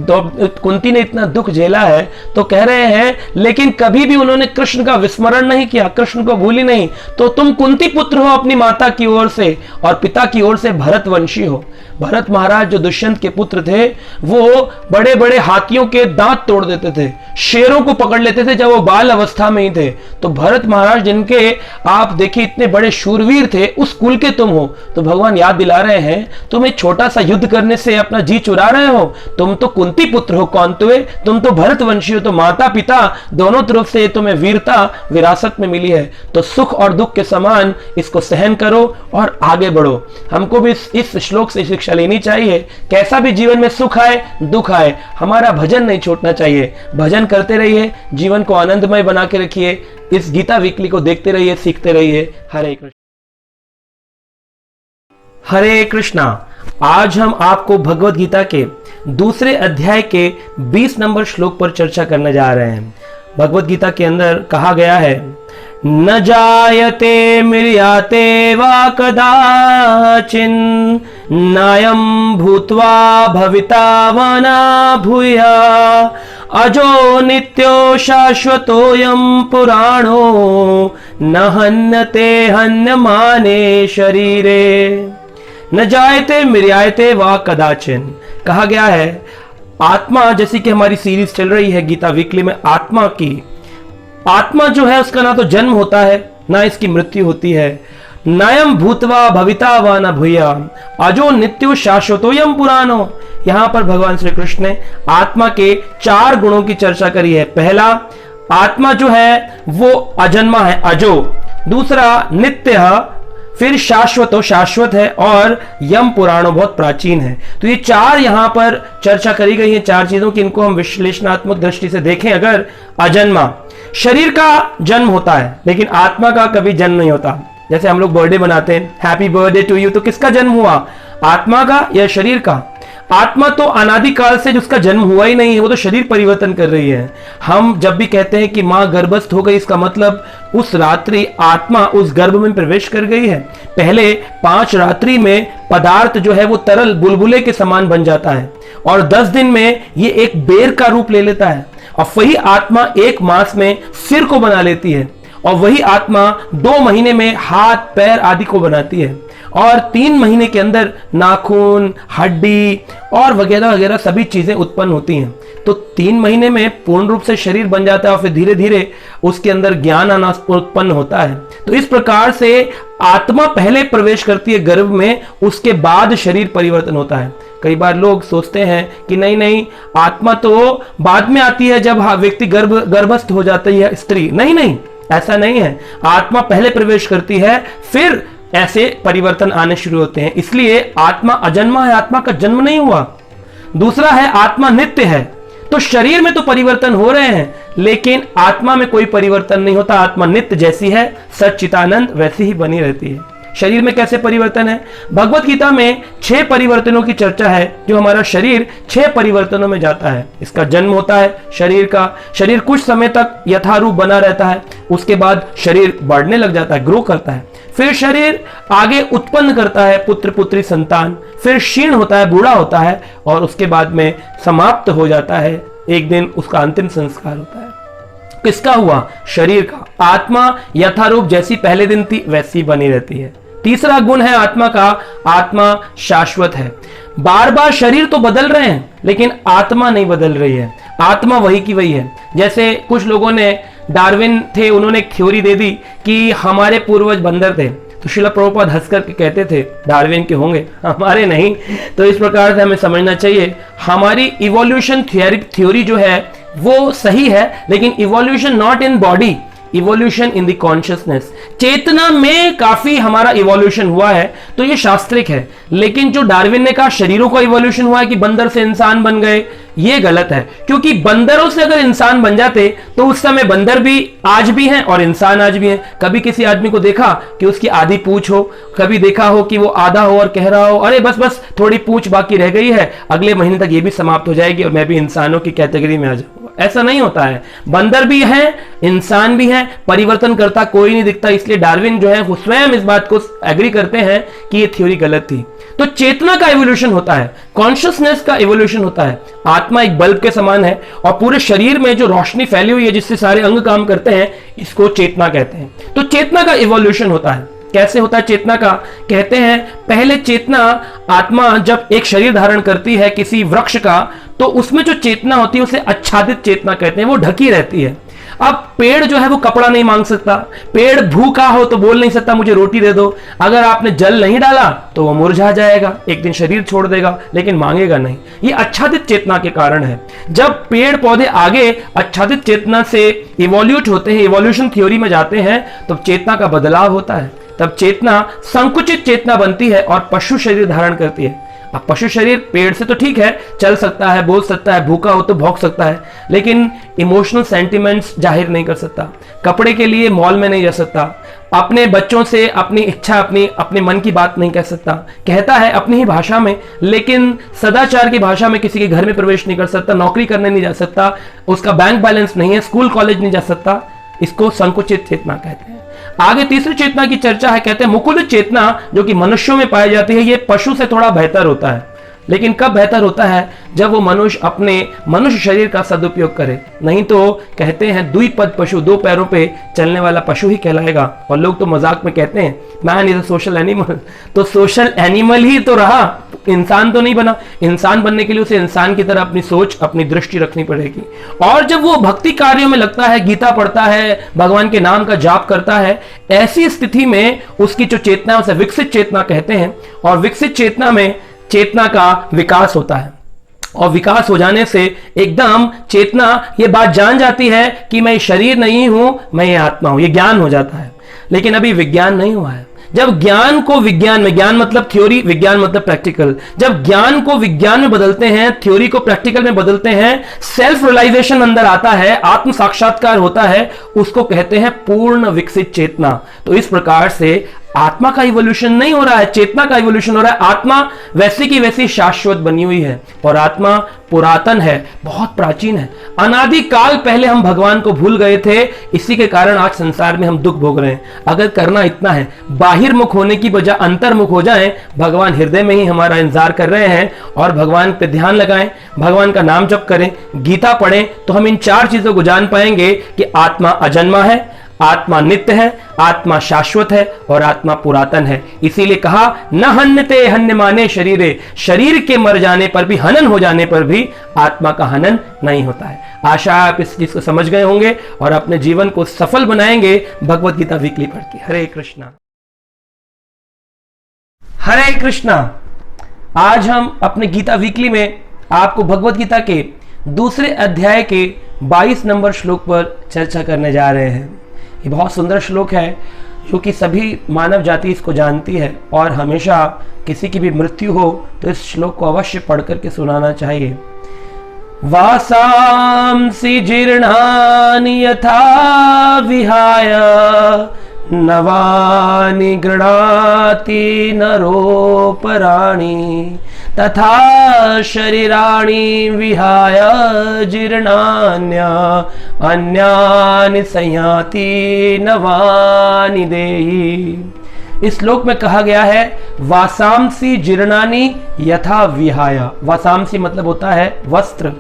कुंती ने इतना दुख झेला है तो कह रहे हैं लेकिन कभी भी उन्होंने कृष्ण का विस्मरण नहीं किया, कृष्ण को भूली नहीं। तो तुम कुंती पुत्र हो अपनी माता की ओर से और पिता की ओर से भरत वंशी हो। भरत महाराज जो दुष्यंत के पुत्र थे वो बड़े बड़े हाथियों के दांत तोड़ देते थे, शेरों को पकड़ लेते थे जब वो बाल अवस्था में ही थे। तो भरत महाराज जिनके आप देखिए इतने बड़े शूरवीर थे, उस कुल के तुम हो। तो भगवान याद दिला रहे हैं तुम एक छोटा सा युद्ध करने से अपना जी चुरा रहे हो, तुम तो कुंती पुत्र हो कौंतुवे, तुम तो भरत वंशी हो। तो माता पिता दोनों तरफ से तुम्हें वीरता विरासत में मिली है। तो सुख और दुख के समान इसको सहन करो और आगे बढ़ो। हमको भी इस श्लोक से शिक्षा लेनी चाहिए, कैसा भी जीवन में सुख आए दुख आए, हमारा भजन नहीं छूटना चाहिए। भजन करते रहिए, जीवन को आनंदमय बना के रखिए। इस गीता वीकली को देखते रहिए, सीखते रहिए। हरे कृष्ण। हरे कृष्णा। आज हम आपको भगवत गीता के दूसरे अध्याय के 20 नंबर श्लोक पर चर्चा करने जा रहे हैं। भगवत गीता के अंदर कहा गया है, न जायते म्रियते वा कदाचिन नायं भूत्वा भविता वा न भूया अजो नित्यो शाश्वतोऽयं पुराणो न हन्यते हन्यमाने शरीरे। न जायते म्रियते वा कदाचिन। कहा गया है आत्मा, जैसी कि हमारी सीरीज चल रही है गीता वीकली में आत्मा की, आत्मा जो है उसका ना तो जन्म होता है ना इसकी मृत्यु होती है। नयम भूतवा भविता वा न भूया अजो नित्यो शाश्वतोयम पुराणो। यहां पर भगवान श्री कृष्ण ने आत्मा के 4 गुणों की चर्चा करी है। पहला, आत्मा जो है वो अजन्मा है, अजो। दूसरा, नित्य, फिर शाश्वतो, शाश्वत है, और यम पुराणो, बहुत प्राचीन है। तो ये 4 यहां पर चर्चा करी गई है, 4 चीजों की। इनको हम विश्लेषणात्मक दृष्टि से देखें। अगर अजन्मा, शरीर का जन्म होता है लेकिन आत्मा का कभी जन्म नहीं होता। जैसे हम लोग बर्थडे मनाते हैं, हैप्पी बर्थडे टू यू, तो किसका जन्म हुआ, आत्मा का या शरीर का? आत्मा तो अनादिकाल से जिसका जन्म हुआ ही नहीं है, वो तो शरीर परिवर्तन कर रही है। हम जब भी कहते हैं कि मां गर्भस्थ हो गई, इसका मतलब उस रात्रि आत्मा उस गर्भ में प्रवेश कर गई है। पहले 5 रात्रि में पदार्थ जो है वो तरल बुलबुले के समान बन जाता है और 10 दिन में ये एक बेर का रूप ले लेता है। और वही आत्मा 1 मास में सिर को बना लेती है और वही आत्मा 2 महीने में हाथ पैर आदि को बनाती है और 3 महीने के अंदर नाखून, हड्डी और वगैरह वगैरह सभी चीजें उत्पन्न होती हैं। तो 3 महीने में पूर्ण रूप से शरीर बन जाता है और फिर धीरे धीरे उसके अंदर ज्ञान आना उत्पन्न होता है। तो इस प्रकार से आत्मा पहले प्रवेश करती है गर्भ में, उसके बाद शरीर परिवर्तन होता है। कई बार लोग सोचते हैं कि नहीं नहीं, आत्मा तो बाद में आती है जब व्यक्ति गर्भस्थ हो जाती है स्त्री। नहीं नहीं, ऐसा नहीं है। आत्मा पहले प्रवेश करती है, फिर ऐसे परिवर्तन आने शुरू होते हैं। इसलिए आत्मा अजन्मा है, आत्मा का जन्म नहीं हुआ। दूसरा है, आत्मा नित्य है। तो शरीर में तो परिवर्तन हो रहे हैं लेकिन आत्मा में कोई परिवर्तन नहीं होता। आत्मा नित्य जैसी है, सच्चिदानंद वैसी ही बनी रहती है। शरीर में कैसे परिवर्तन है? भगवत गीता में 6 परिवर्तनों की चर्चा है। जो हमारा शरीर 6 परिवर्तनों में जाता है। इसका जन्म होता है शरीर का, शरीर कुछ समय तक यथारूप बना रहता है, उसके बाद शरीर बढ़ने लग जाता है, ग्रो करता है। फिर शरीर आगे उत्पन्न करता है पुत्र पुत्री संतान, फिर क्षीण होता है, बूढ़ा होता है और उसके बाद में समाप्त हो जाता है। एक दिन उसका अंतिम संस्कार होता है। किसका हुआ? शरीर का। आत्मा यथारूप जैसी पहले दिन थी वैसी बनी रहती है। तीसरा गुण है आत्मा का, आत्मा शाश्वत है। बार बार शरीर तो बदल रहे हैं लेकिन आत्मा नहीं बदल रही है, आत्मा वही की वही है। जैसे कुछ लोगों ने, डार्विन थे, उन्होंने एक थ्योरी दे दी कि हमारे पूर्वज बंदर थे, तो श्रील प्रभुपाद हंस करके कहते थे डार्विन के होंगे, हमारे नहीं। तो इस प्रकार से हमें समझना चाहिए हमारी इवोल्यूशन थ्योरी जो है वो सही है, लेकिन evolution not in body, evolution in the consciousness, चेतना में काफी हमारा इवोल्यूशन हुआ है, तो ये शास्त्रिक है। लेकिन जो डार्विन ने कहा शरीरों का इवोल्यूशन हुआ है कि बंदर से इंसान बन गए, ये गलत है। क्योंकि बंदरों से अगर इंसान बन जाते तो उस समय बंदर भी आज भी हैं और इंसान आज भी हैं। कभी किसी आदमी को देखा कि उसकी आधी पूंछ हो, कभी देखा हो कि वो आधा हो और कह रहा हो अरे बस बस थोड़ी पूंछ बाकी रह गई है, अगले महीने तक ये भी समाप्त हो जाएगी और मैं भी इंसानों की कैटेगरी में आ जाऊंगा। ऐसा नहीं होता है, बंदर भी हैं, इंसान भी हैं, परिवर्तन करता कोई नहीं दिखता। इसलिए डार्विन जो है वो स्वयं इस बात को एग्री करते हैं कि ये थ्योरी गलत थी। तो चेतना का इवोल्यूशन होता है, कॉन्शियसनेस का इवोल्यूशन होता है। आत्मा एक बल्ब के समान है और पूरे शरीर में जो रोशनी फैली हुई है जिससे सारे अंग काम करते हैं, इसको चेतना कहते हैं। तो चेतना का इवोल्यूशन होता है। कैसे होता है चेतना का? कहते हैं पहले चेतना, आत्मा जब एक शरीर धारण करती है किसी वृक्ष का, तो उसमें जो चेतना होती है उसे आच्छादित चेतना कहते हैं, वो ढकी रहती है। अब पेड़ जो है वो कपड़ा नहीं मांग सकता, पेड़ भूखा हो तो बोल नहीं सकता मुझे रोटी दे दो। अगर आपने जल नहीं डाला तो वो मुरझा जाएगा, एक दिन शरीर छोड़ देगा, लेकिन मांगेगा नहीं। ये आच्छादित चेतना के कारण है। जब पेड़ पौधे आगे आच्छादित चेतना से इवोल्यूट होते हैं, इवोल्यूशन थ्योरी में जाते हैं, तो चेतना का बदलाव होता है। तब चेतना संकुचित चेतना बनती है और पशु शरीर धारण करती है। अब पशु शरीर पेड़ से तो ठीक है, चल सकता है, बोल सकता है, भूखा हो तो भौंक सकता है, लेकिन इमोशनल सेंटिमेंट्स जाहिर नहीं कर सकता, कपड़े के लिए मॉल में नहीं जा सकता, अपने बच्चों से अपनी इच्छा, अपने मन की बात नहीं कह सकता। कहता है अपनी ही भाषा में, लेकिन सदाचार की भाषा में किसी के घर में प्रवेश नहीं कर सकता, नौकरी करने नहीं जा सकता, उसका बैंक बैलेंस नहीं है, स्कूल कॉलेज नहीं जा सकता। इसको संकुचित चेतना कहते हैं। आगे तीसरी चेतना की चर्चा है, कहते हैं मुकुलित चेतना, जो कि मनुष्यों में पाई जाती है। ये पशु से थोड़ा बेहतर होता है, लेकिन कब बेहतर होता है? जब वो मनुष्य अपने मनुष्य शरीर का सदुपयोग करे, नहीं तो कहते हैं द्विपद पशु, दो पैरों पे चलने वाला पशु ही कहलाएगा। और लोग तो मजाक में कहते हैं man is a social animal, तो सोशल एनिमल ही तो रहा, इंसान तो नहीं बना। इंसान बनने के लिए उसे इंसान की तरह अपनी सोच, अपनी दृष्टि रखनी पड़ेगी। और जब वो भक्ति कार्यों में लगता है, गीता पढ़ता है, भगवान के नाम का जाप करता है, ऐसी स्थिति में उसकी जो चेतना है उसे विकसित चेतना कहते हैं। और विकसित चेतना में चेतना का विकास होता है, और विकास हो जाने से एकदम चेतना ये बात जान जाती है कि मैं शरीर नहीं हूं, मैं ये आत्मा हूं। ये ज्ञान हो जाता है, लेकिन अभी विज्ञान नहीं हुआ है। जब ज्ञान को विज्ञान में, ज्ञान मतलब थ्योरी, विज्ञान मतलब प्रैक्टिकल, जब ज्ञान को विज्ञान में बदलते हैं, थ्योरी को प्रैक्टिकल में बदलते हैं, सेल्फ रियलाइजेशन अंदर आता है, आत्म साक्षात्कार होता है, उसको कहते हैं पूर्ण विकसित चेतना। तो इस प्रकार से आत्मा का इवोल्यूशन नहीं हो रहा है, चेतना का इवोल्यूशन हो रहा है। आत्मा वैसी की वैसी शाश्वत बनी हुई है, और आत्मा पुरातन है, बहुत प्राचीन है। अनादि काल पहले हम भगवान को भूल गए थे, इसी के कारण आज संसार में हम दुख भोग रहे हैं। अगर करना इतना है, बाहिर्मुख होने की बजाय अंतर्मुख हो जाएं, भगवान हृदय में ही हमारा इंतजार कर रहे हैं, और भगवान पे ध्यान लगाएं, भगवान का नाम जप करें, गीता पढ़ें, तो हम इन चार चीजों को जान पाएंगे कि आत्मा अजन्मा है, आत्मा नित्य है, आत्मा शाश्वत है, और आत्मा पुरातन है। इसीलिए कहा न हन्यते हन्यमाने शरीरे, शरीर के मर जाने पर भी, हनन हो जाने पर भी आत्मा का हनन नहीं होता है। आशा आप इस चीज को समझ गए होंगे और अपने जीवन को सफल बनाएंगे भगवत गीता वीकली पढ़ के। हरे कृष्णा, हरे कृष्णा। आज हम अपने गीता वीकली में आपको भगवत गीता के दूसरे अध्याय के 22 नंबर श्लोक पर चर्चा करने जा रहे हैं। ये बहुत सुंदर श्लोक है, जो कि सभी मानव जाति इसको जानती है, और हमेशा किसी की भी मृत्यु हो तो इस श्लोक को अवश्य पढ़ करके सुनाना चाहिए। वासांसि जीर्णानि यथा विहाय नवानि गृह्णाति नरोपराणि तथा शरीराणि विहाय जीर्णान्या अन्यानि संयाति नवानि देहि। इस श्लोक में कहा गया है वासांसि जीर्णानि यथा विहाय। वासांसि मतलब होता है वस्त्र।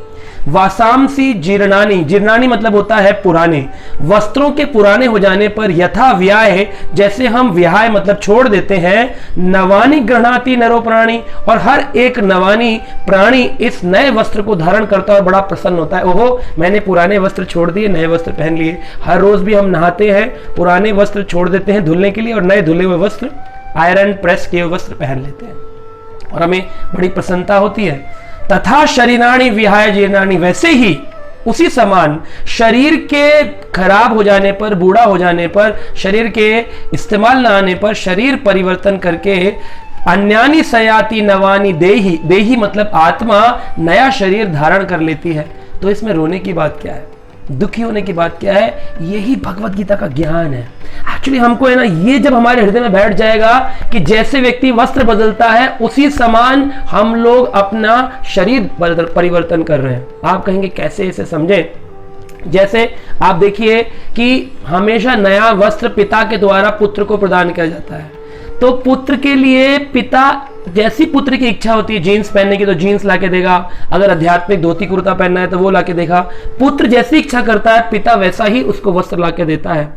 वासांसी जीर्णानी, जीर्णानी मतलब होता है पुराने, वस्त्रों के पुराने हो जाने पर यथा व्याय, जैसे हम व्याय मतलब छोड़ देते हैं, नवानी गृह्णाति नरो प्राणी, और हर एक नवानी प्राणी इस नए वस्त्र को धारण करता है और बड़ा प्रसन्न होता है। ओहो, मैंने पुराने वस्त्र छोड़ दिए, नए वस्त्र पहन लिए। हर रोज भी हम नहाते हैं, पुराने वस्त्र छोड़ देते हैं धुलने के लिए और नए धुले हुए वस्त्र, आयरन प्रेस किए हुए वस्त्र पहन लेते हैं और हमें बड़ी प्रसन्नता होती है। तथा शरीराणी विहाय जीर्णानि, वैसे ही उसी समान शरीर के खराब हो जाने पर, बूढ़ा हो जाने पर, शरीर के इस्तेमाल न आने पर शरीर परिवर्तन करके अन्यानी सयाति नवानी देही, देही मतलब आत्मा नया शरीर धारण कर लेती है। तो इसमें रोने की बात क्या है, दुखी होने की बात क्या है? यही भगवत गीता का ज्ञान है। एक्चुअली हमको है ना, ये जब हमारे हृदय में बैठ जाएगा कि जैसे व्यक्ति वस्त्र बदलता है उसी समान हम लोग अपना शरीर परिवर्तन कर रहे हैं। आप कहेंगे कैसे इसे समझें? जैसे आप देखिए कि हमेशा नया वस्त्र पिता के द्वारा पुत्र को प्रदान किया जाता है, तो पुत्र के लिए पिता जैसी पुत्र की इच्छा होती है जीन्स पहनने की तो जीन्स लाके देगा, अगर आध्यात्मिक धोती कुर्ता पहनना है तो वो लाके देगा। पुत्र जैसी इच्छा करता है पिता वैसा ही उसको वस्त्र लाके देता है।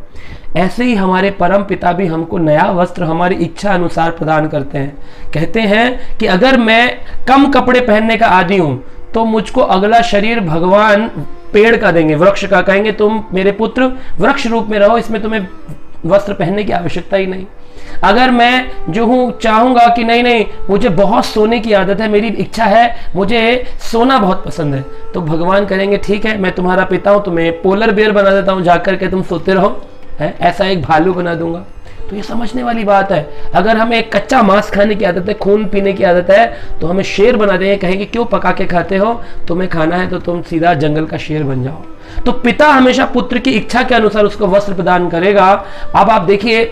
ऐसे ही हमारे परम पिता भी हमको नया वस्त्र हमारी इच्छा अनुसार प्रदान करते हैं। कहते हैं कि अगर मैं कम कपड़े पहनने का आदी हूं तो मुझको अगला शरीर भगवान पेड़ का देंगे, वृक्ष का, कहेंगे तुम मेरे पुत्र वृक्ष रूप में रहो, इसमें तुम्हें वस्त्र पहनने की आवश्यकता ही नहीं। अगर मैं जो हूं चाहूंगा कि नहीं नहीं मुझे बहुत सोने की आदत है, मेरी इच्छा है, मुझे सोना बहुत पसंद है, तो भगवान करेंगे ठीक है मैं तुम्हारा पिता हूं, तुम्हें पोलर बेयर बना देता हूं, जाकर के तुम सोते रहो, है ऐसा एक भालू बना दूंगा। तो ये समझने वाली बात है। अगर हमें एक कच्चा मांस खाने की आदत है, खून पीने की आदत है, तो हमें शेर बना देंगे, कहेंगे क्यों पका के खाते हो, तुम्हें खाना है तो तुम सीधा जंगल का शेर बन जाओ। तो पिता हमेशा पुत्र की इच्छा के अनुसार उसको वस्त्र प्रदान करेगा। अब आप देखिए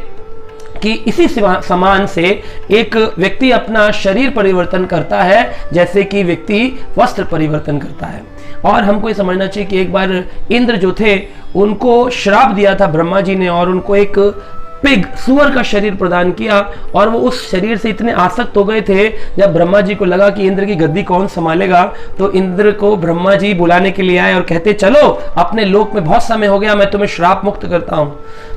कि इसी समान से एक व्यक्ति अपना शरीर परिवर्तन करता है जैसे कि व्यक्ति वस्त्र परिवर्तन करता है। और हमको ये समझना चाहिए कि एक बार इंद्र जो थे उनको श्राप दिया था ब्रह्मा जी ने, और उनको एक पिग सुअर का शरीर प्रदान किया, और वो उस शरीर से इतने आसक्त हो गए थे, जब ब्रह्मा जी को लगा कि इंद्र की गद्दी कौन संभालेगा, तो इंद्र को ब्रह्मा जी बुलाने के लिए आए और कहते चलो अपने लोक में बहुत समय हो गया, मैं तुम्हें श्राप मुक्त करता हूं।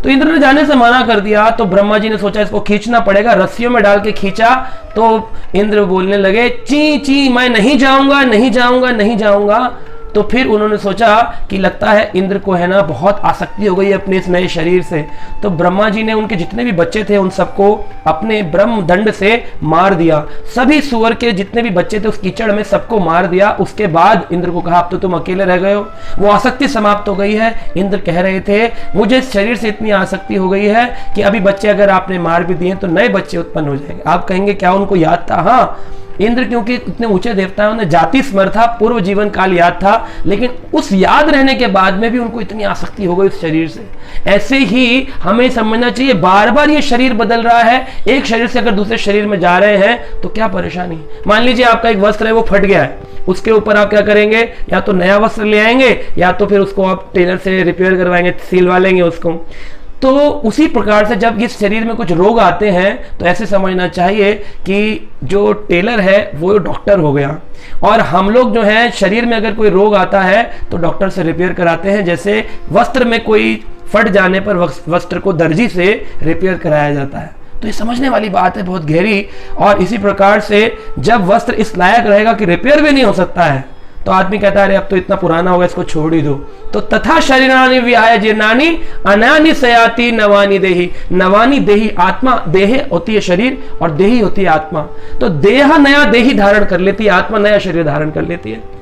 तो इंद्र ने जाने से मना कर दिया। तो ब्रह्मा जी ने सोचा इसको खींचना पड़ेगा, रस्सियों में डाल के खींचा तो इंद्र बोलने लगे ची ची मैं नहीं जाऊंगा नहीं जाऊंगा नहीं जाऊंगा। तो फिर उन्होंने सोचा कि लगता है इंद्र को है ना बहुत आसक्ति हो गई अपने इस नए शरीर से। तो ब्रह्मा जी ने उनके जितने भी बच्चे थे उन सबको अपने ब्रह्म दंड से मार दिया। सभी सुअर के जितने भी बच्चे थे उस कीचड़ में सबको मार दिया। उसके बाद इंद्र को कहा अब तो तुम अकेले रह गए हो, वो आसक्ति समाप्त हो गई है। इंद्र कह रहे थे मुझे इस शरीर से इतनी आसक्ति हो गई है कि अभी बच्चे अगर आपने मार भी दिए तो नए बच्चे उत्पन्न हो जाएंगे। आप कहेंगे क्या उनको याद था? हाँ, इंद्र क्योंकि इतने ऊंचे देवता हैं, उन्हें जाति स्मरण था, पूर्व जीवन काल याद था, लेकिन उस याद रहने के बाद में भी उनको इतनी आसक्ति हो गई उस शरीर से। ऐसे ही हमें समझना चाहिए बार बार ये शरीर बदल रहा है, एक शरीर से अगर दूसरे शरीर में जा रहे हैं तो क्या परेशानी। मान लीजिए आपका एक वस्त्र है वो फट गया है, उसके ऊपर आप क्या करेंगे, या तो नया वस्त्र ले आएंगे या तो फिर उसको आप टेलर से रिपेयर करवाएंगे, सिलवा लेंगे उसको। तो उसी प्रकार से जब इस शरीर में कुछ रोग आते हैं तो ऐसे समझना चाहिए कि जो टेलर है वो डॉक्टर हो गया, और हम लोग जो है शरीर में अगर कोई रोग आता है तो डॉक्टर से रिपेयर कराते हैं। जैसे वस्त्र में कोई फट जाने पर वस्त्र को दर्जी से रिपेयर कराया जाता है। तो ये समझने वाली बात है बहुत गहरी। और इसी प्रकार से जब वस्त्र इस लायक रहेगा कि रिपेयर भी नहीं हो सकता है तो आदमी कहता है अरे अब तो इतना पुराना हो गया इसको छोड़ ही दो। तो तथा शरीरानि विहाय जीर्णानि अनानि सयाति नवानि देहि। नवानि देहि आत्मा, देह होती है शरीर और देही होती है आत्मा। तो देह नया देही धारण कर लेती है, आत्मा नया शरीर धारण कर लेती है।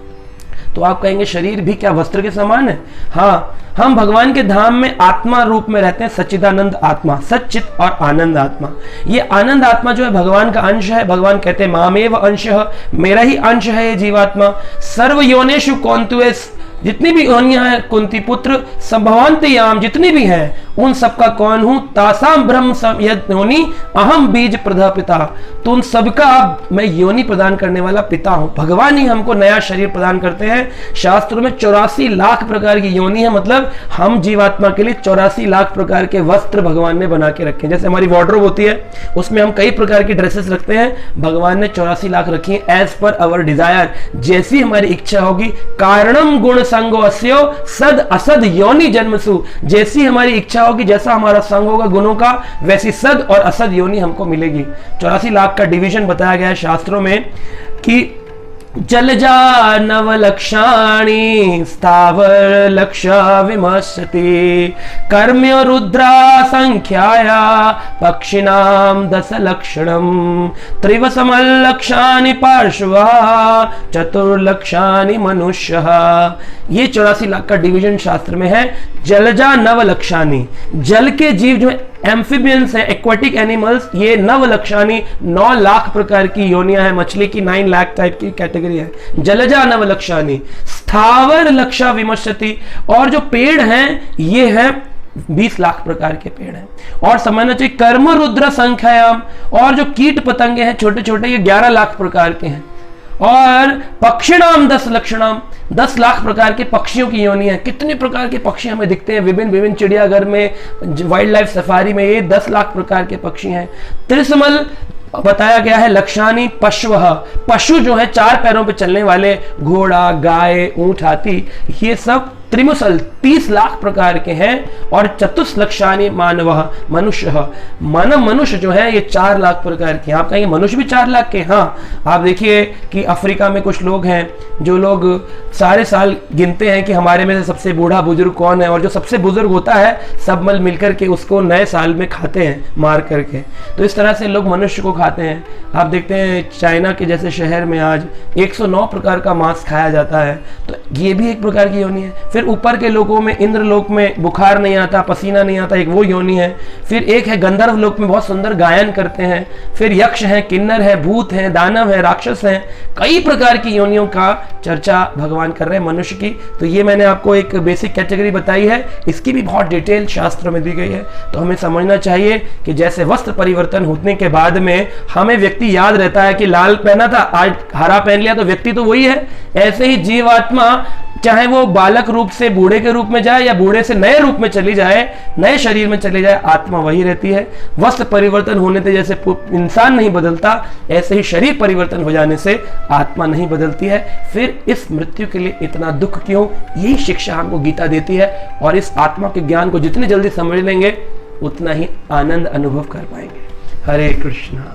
तो आप कहेंगे शरीर भी क्या वस्त्र के समान है? हाँ, हम भगवान के धाम में आत्मा रूप में रहते हैं, सच्चिदानंद आत्मा, सच्चित और आनंद आत्मा। ये आनंद आत्मा जो है भगवान का अंश है। भगवान कहते हैं मामेव अंशः, मेरा ही अंश है ये जीवात्मा। सर्व योनिषु कौंतुष, जितनी भी योनियां हैं कुंती पुत्र संभवान्ति याम, जितनी भी हैं उन सबका कौन हूं? तासाम ब्रह्म योनि अहम बीज प्रदापिता। तो उन सबका मैं योनि प्रदान करने वाला पिता हूं। भगवान ही हमको नया शरीर प्रदान करते हैं। शास्त्रों में 84 लाख प्रकार की योनि है, मतलब हम जीवात्मा के लिए 84 लाख प्रकार के वस्त्र भगवान ने बना के रखे हैं। जैसे हमारी वार्डरोब होती है, उसमें हम कई प्रकार की ड्रेसेस रखते हैं, भगवान ने 84 लाख रखी है एज पर अवर डिजायर। जैसी हमारी इच्छा होगी, कारणम गुण संगो अस्यो सद असद योनि जन्मसु। जैसी हमारी इच्छा होगी, जैसा हमारा संग होगा गुणों का, वैसी सद और असद योनि हमको मिलेगी। 84 लाख का डिवीजन बताया गया है शास्त्रों में कि जलजा नवलक्षाणि स्थावर लक्ष विमर्शति कर्म्य रुद्रा संख्याया पक्षिणाम 10 लक्षणम त्रिवसमलक्षानि पार्श्वा चतुर्लक्षानि मनुष्य। ये 84 लाख का डिवीजन शास्त्र में है। जलजा नवलक्षानि, जल के जीव जो एम्फिबियंस है, एक्वाटिक एनिमल्स, ये नवलक्षानि 9 लाख प्रकार की योनियां है। मछली की 9 लाख टाइप की कैटेगरी है। जलजा नवलक्षानि स्थावर लक्षा विमर्शति, और जो पेड़ हैं ये है 20 लाख प्रकार के पेड़ हैं। और समझना चाहिए कर्म रुद्र संख्यायाम, और जो कीट पतंगे हैं छोटे छोटे, ये 11 लाख प्रकार के हैं। और पक्षिणाम 10 लक्षणम, 10 लाख प्रकार के पक्षियों की योनि है। कितने प्रकार के पक्षी हमें दिखते हैं विभिन्न विभिन्न चिड़ियाघर में, वाइल्ड लाइफ सफारी में, ये 10 लाख प्रकार के पक्षी हैं। त्रिसमल बताया गया है लक्षानी पशु, पशु जो है 4 पैरों पे चलने वाले, घोड़ा, गाय, ऊंट, हाथी, ये सब त्रिमुसल 30 लाख प्रकार के हैं। और चतुर्लक्षानि मानव, मनुष्य, मानव मनुष्य जो है ये 4 लाख प्रकार के। आप कहेंगे मनुष्य भी 4 लाख के? हाँ, आप देखिए कि अफ्रीका में कुछ लोग हैं जो लोग सारे साल गिनते हैं कि हमारे में से सबसे बूढ़ा बुजुर्ग कौन है, और जो सबसे बुजुर्ग होता है सब मिल मिलकर के उसको नए साल में खाते हैं मार करके। तो इस तरह से लोग मनुष्य को खाते हैं। आप देखते हैं चाइना के जैसे शहर में आज 109 प्रकार का मांस खाया जाता है, तो ये भी एक प्रकार की योनि है। फिर ऊपर के लोगों में, इंद्रलोक में बुखार नहीं आता, पसीना नहीं आता, एक वो योनि है। फिर एक है गंधर्व लोक में बहुत सुंदर गायन करते हैं। फिर यक्ष हैं, किन्नर है, भूत हैं, दानव है, राक्षस हैं। कई प्रकार की योनियों का चर्चा भगवान कर रहे हैं मनुष्य की। तो ये मैंने आपको एक बेसिक कैटेगरी बताई है, इसकी भी बहुत डिटेल शास्त्र में दी गई है। तो हमें समझना चाहिए कि जैसे वस्त्र परिवर्तन होने के बाद में हमें व्यक्ति याद रहता है कि लाल पहना था, आज हरा पहन लिया, तो व्यक्ति तो वही है। ऐसे ही जीवात्मा चाहे वो बालक रूप से बूढ़े के रूप में जाए या बूढ़े से नए रूप में चली जाए, नए शरीर में चली जाए, आत्मा वही रहती है। वस्त्र परिवर्तन होने से जैसे इंसान नहीं बदलता, ऐसे ही शरीर परिवर्तन हो जाने से आत्मा नहीं बदलती है। फिर इस मृत्यु के लिए इतना दुख क्यों? यही शिक्षा हमको गीता देती है। और इस आत्मा के ज्ञान को जितनी जल्दी समझ लेंगे उतना ही आनंद अनुभव कर पाएंगे। हरे कृष्णा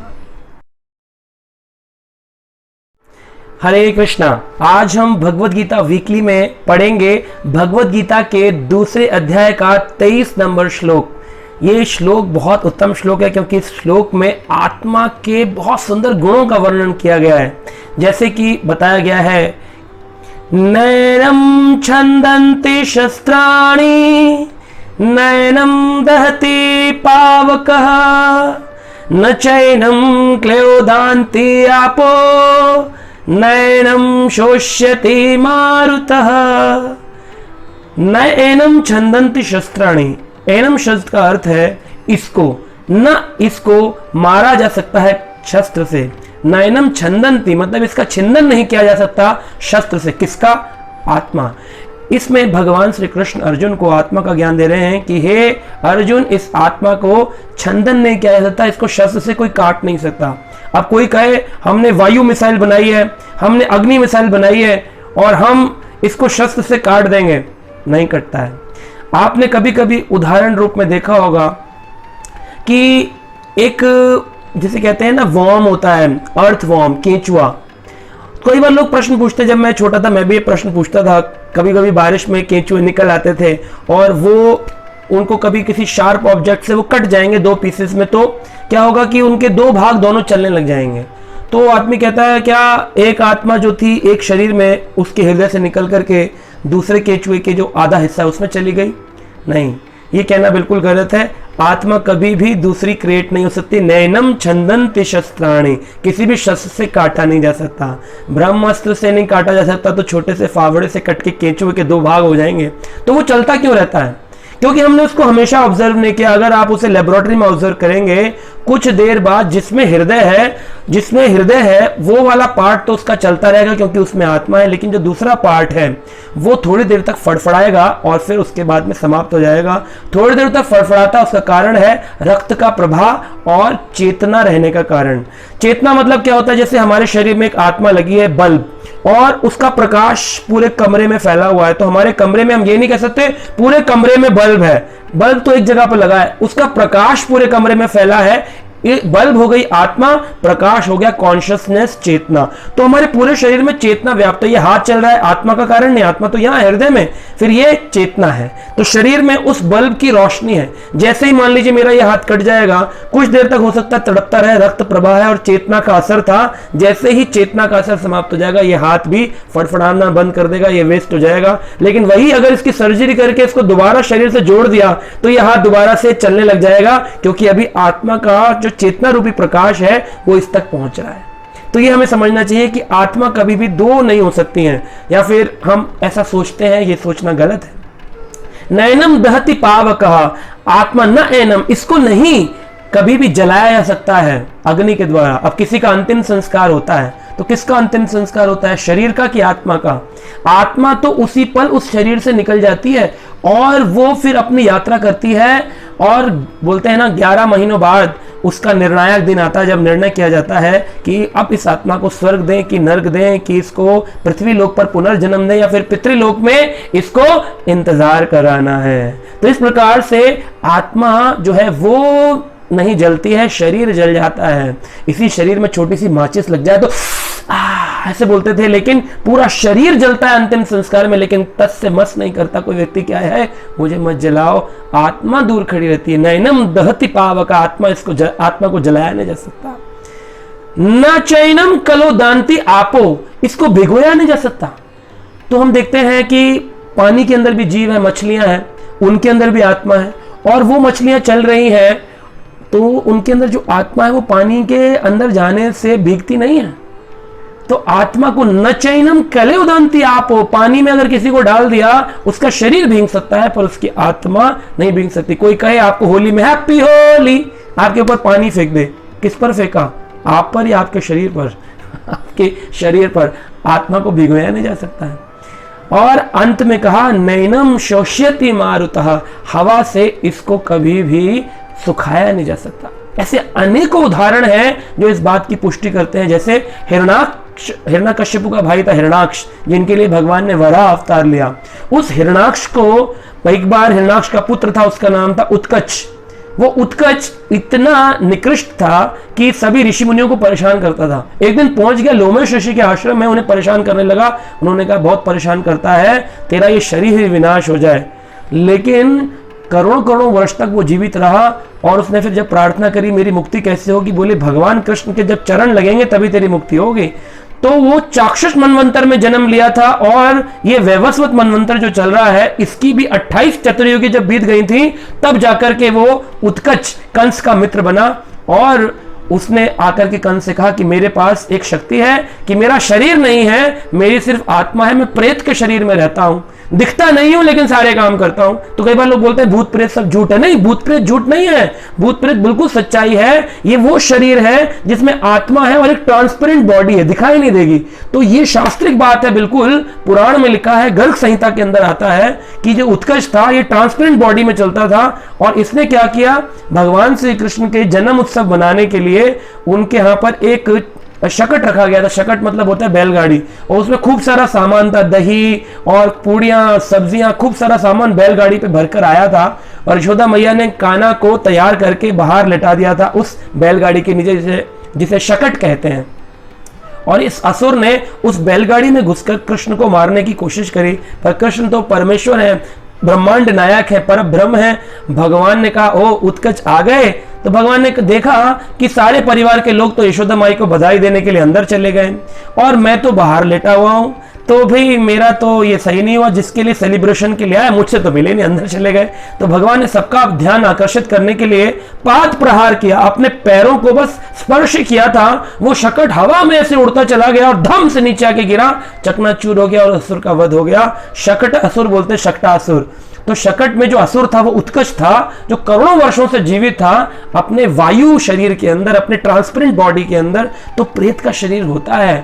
हरे कृष्णा। आज हम भगवत गीता वीकली में पढ़ेंगे भगवत गीता के दूसरे अध्याय का 23 नंबर श्लोक। ये श्लोक बहुत उत्तम श्लोक है क्योंकि इस श्लोक में आत्मा के बहुत सुंदर गुणों का वर्णन किया गया है। जैसे कि बताया गया है, नैनम छंदन्ति शस्त्राणि नैनम दहति पावकः न चैनम क्लेयोदान्ति आपो नैनम शोष्यति मारुतः। नैनम छंदन्ति शस्त्राणि, एनम शब्द का अर्थ है इसको, न इसको मारा जा सकता है शस्त्र से। नैनम छंदन्ति मतलब इसका छिंदन नहीं किया जा सकता शस्त्र से। किसका? आत्मा। इसमें भगवान श्री कृष्ण अर्जुन को आत्मा का ज्ञान दे रहे हैं कि हे अर्जुन, इस आत्मा को छंदन नहीं किया जा सकता, इसको शस्त्र से कोई काट नहीं सकता। अब कोई कहे हमने वायु मिसाइल बनाई है, हमने अग्नि मिसाइल बनाई है और हम इसको शस्त्र से काट देंगे, नहीं कटता है। आपने कभी कभी उदाहरण रूप में देखा होगा कि एक जिसे कहते हैं ना वॉर्म होता है, अर्थ वॉर्म, केंचुआ। कई बार लोग प्रश्न पूछते, जब मैं छोटा था मैं भी ये प्रश्न पूछता था, कभी कभी बारिश में केंचुए निकल आते थे और वो उनको कभी किसी शार्प ऑब्जेक्ट से वो कट जाएंगे 2 पीसेस में, तो क्या होगा कि उनके 2 भाग दोनों चलने लग जाएंगे। तो आदमी कहता है क्या एक आत्मा जो थी एक शरीर में, उसके हृदय से निकल करके दूसरे केंचुए के जो आधा हिस्सा उसमें चली गई? नहीं, ये कहना बिल्कुल गलत है। आत्मा कभी भी दूसरी क्रिएट नहीं हो सकती। नैनम छंदन्ति शस्त्राणि, किसी भी शस्त्र से काटा नहीं जा सकता। ब्रह्मास्त्र से नहीं काटा जा सकता तो छोटे से फावड़े से कट के केंचुए के 2 भाग हो जाएंगे। तो वो चलता क्यों रहता है? क्योंकि हमने उसको हमेशा ऑब्जर्व नहीं किया। अगर आप उसे लेबोरेटरी में ऑब्जर्व करेंगे, कुछ देर बाद जिसमें हृदय है वो वाला पार्ट तो उसका चलता रहेगा क्योंकि उसमें आत्मा है, लेकिन जो दूसरा पार्ट है वो थोड़ी देर तक फड़फड़ाएगा और फिर उसके बाद में समाप्त हो जाएगा। थोड़ी देर तक फड़फड़ाता, उसका कारण है रक्त का प्रवाह और चेतना रहने का कारण। चेतना मतलब क्या होता है, जैसे हमारे शरीर में एक आत्मा लगी है, बल्ब, और उसका प्रकाश पूरे कमरे में फैला हुआ है, तो हमारे कमरे में हम ये नहीं कह सकते पूरे कमरे में बल्ब है, बल्ब तो एक जगह पर लगा है, उसका प्रकाश पूरे कमरे में फैला है। बल्ब हो गई आत्मा, प्रकाश हो गया कॉन्शियसनेस, चेतना। तो हमारे पूरे शरीर में चेतना व्याप्त है। ये हाथ चल रहा है, आत्मा का कारण नहीं, आत्मा तो यहां हृदय में, फिर ये चेतना है। तो शरीर में उस बल्ब की रोशनी है। जैसे ही मान लीजिए मेरा ये हाथ कट जाएगा, कुछ देर तक हो सकता है तड़पता रहे, रक्त प्रवाह है और चेतना का असर था, जैसे ही चेतना का असर समाप्त हो जाएगा ये हाथ भी फड़फड़ाना बंद कर देगा, ये वेस्ट हो जाएगा। लेकिन वही अगर इसकी सर्जरी करके इसको दोबारा शरीर से जोड़ दिया तो ये हाथ दोबारा से चलने लग जाएगा, क्योंकि अभी आत्मा का जो चेतना रूपी प्रकाश है वो इस तक पहुंच रहा है। तो ये हमें समझना चाहिए कि आत्मा कभी भी दो नहीं हो सकती हैं, या फिर हम ऐसा सोचते हैं, ये सोचना गलत है। नैनम दहति पावकः, आत्मा न एनम, इसको नहीं कभी भी जलाया जा सकता है अग्नि के द्वारा। अब किसी का अंतिम संस्कार होता है तो किसका अंतिम संस्कार होता है, शरीर का कि आत्मा का? आत्मा तो उसी पल उस शरीर से निकल जाती है और वो फिर अपनी यात्रा करती है, और बोलते हैं ना 11 महीनों बाद उसका निर्णायक दिन आता है जब निर्णय किया जाता है कि अब इस आत्मा को स्वर्ग दें कि नर्क दें, कि इसको पृथ्वी लोक पर पुनर्जन्म दें या फिर पितृलोक में इसको इंतजार कराना है। तो इस प्रकार से आत्मा जो है वो नहीं जलती है, शरीर जल जाता है। इसी शरीर में छोटी सी माचिस लग जाए तो ऐसे बोलते थे, लेकिन पूरा शरीर जलता है अंतिम संस्कार में, लेकिन तस से मस नहीं करता कोई व्यक्ति, क्या है, मुझे मत जलाओ, आत्मा दूर खड़ी रहती है। नैनम दहति पावकः, आत्मा को जलाया नहीं जा सकता। न चैनम कलो दांति आपो, इसको भिगोया नहीं जा सकता। तो हम देखते हैं कि पानी के अंदर भी जीव है, मछलियां हैं, उनके अंदर भी आत्मा है, और वो मछलियां चल रही हैं तो उनके अंदर जो आत्मा है वो पानी के अंदर जाने से भीगती नहीं है। तो आत्मा को न चैनम कले उदांती आपो, पानी में अगर किसी को डाल दिया उसका शरीर भीग सकता है पर उसकी आत्मा नहीं भीग सकती। कोई कहे आपको होली में हैप्पी होली, आपके ऊपर पानी फेंक दे, किस पर फेंका, आप पर या आपके शरीर पर? आपके शरीर पर। आत्मा को भिगोया नहीं जा सकता है। और अंत में कहा नैनम शोष्यति मारुतः, हवा से इसको कभी भी सुखाया नहीं जा सकता। ऐसे अनेकों उदाहरण हैं जो इस बात की पुष्टि करते हैं। जैसे हिरण्यकश्यप का भाई था हिरणाक्ष, जिनके लिए भगवान ने वराह अवतार लिया। उस हिरणाक्ष को एक बार, हिरणाक्ष का पुत्र था, उसका नाम था उत्कच। वो उत्कच इतना निकृष्ट था कि सभी ऋषि मुनियों को परेशान करता था। एक दिन पहुंच गया लोमेश ऋषि के आश्रम में, उन्हें परेशान करने लगा। उन्होंने कहा बहुत परेशान करता है, तेरा ये शरीर ही विनाश हो जाए। लेकिन करोड़ों वर्ष तक वो जीवित रहा, और उसने फिर जब प्रार्थना करी मेरी मुक्ति कैसे होगी, बोले भगवान कृष्ण के जब चरण लगेंगे तभी तेरी मुक्ति होगी। तो वो चाक्षुष मनवंतर में जन्म लिया था, और ये वैवस्वत मनवंतर जो चल रहा है इसकी भी 28 चतुर्युगी जब बीत गई थी तब जाकर के वो उत्कच कंस का मित्र बना। और उसने आकर के कंस से कहा कि मेरे पास एक शक्ति है कि मेरा शरीर नहीं है, मेरी सिर्फ आत्मा है, मैं प्रेत के शरीर में रहता हूं, दिखता नहीं हूं लेकिन सारे काम करता हूं। तो कई बार लोग बोलते हैं भूत प्रेत सब झूठ है। नहीं, भूत प्रेत झूठ नहीं है, भूत प्रेत बिल्कुल सच्चाई है। ये वो शरीर है जिसमें आत्मा है और एक ट्रांसपेरेंट बॉडी है, दिखाई नहीं देगी। तो ये शास्त्रिक बात है, बिल्कुल पुराण में लिखा है, गर्ग संहिता के अंदर आता है कि जो उत्कर्ष था ये ट्रांसपेरेंट बॉडी में चलता था। और इसने क्या किया, भगवान श्री कृष्ण के जन्म उत्सव बनाने के लिए उनके यहाँ पर एक शकट रखा गया था। शकट मतलब होता है बैलगाड़ी, और उसमें खूब सारा सामान था, दही और पूड़ियां, सब्जियां, खूब सारा सामान बैलगाड़ी पे भरकर आया था। और यशोदा मैया ने कान्हा को तैयार करके बाहर लेटा दिया था उस बैलगाड़ी के नीचे, जिसे शकट कहते हैं। और इस असुर ने उस बैलगाड़ी में घुसकर कृष्ण को मारने की कोशिश करी, पर कृष्ण तो परमेश्वर है, ब्रह्मांड नायक है, पर ब्रह्म है। भगवान ने कहा ओ उत्कच आ गए, तो भगवान ने देखा कि सारे परिवार के लोग तो यशोदा माई को बधाई देने के लिए अंदर चले गए और मैं तो बाहर लेटा हुआ हूं, तो भाई मेरा तो ये सही नहीं हुआ, जिसके लिए सेलिब्रेशन के लिए आया मुझसे तो मिले नहीं, अंदर चले गए। तो भगवान ने सबका ध्यान आकर्षित करने के लिए पाद प्रहार किया, अपने पैरों को बस स्पर्श किया था, वो शकट हवा में ऐसे उड़ता चला गया और धम से नीचे आके गिरा, चकनाचूर हो गया और असुर का वध हो गया। शकट असुर बोलते शकटासुर। तो शकट में जो असुर था वो उत्कच था, जो करोड़ों वर्षों से जीवित था अपने वायु शरीर के अंदर, अपने ट्रांसपेरेंट बॉडी के अंदर। तो प्रेत का शरीर होता है।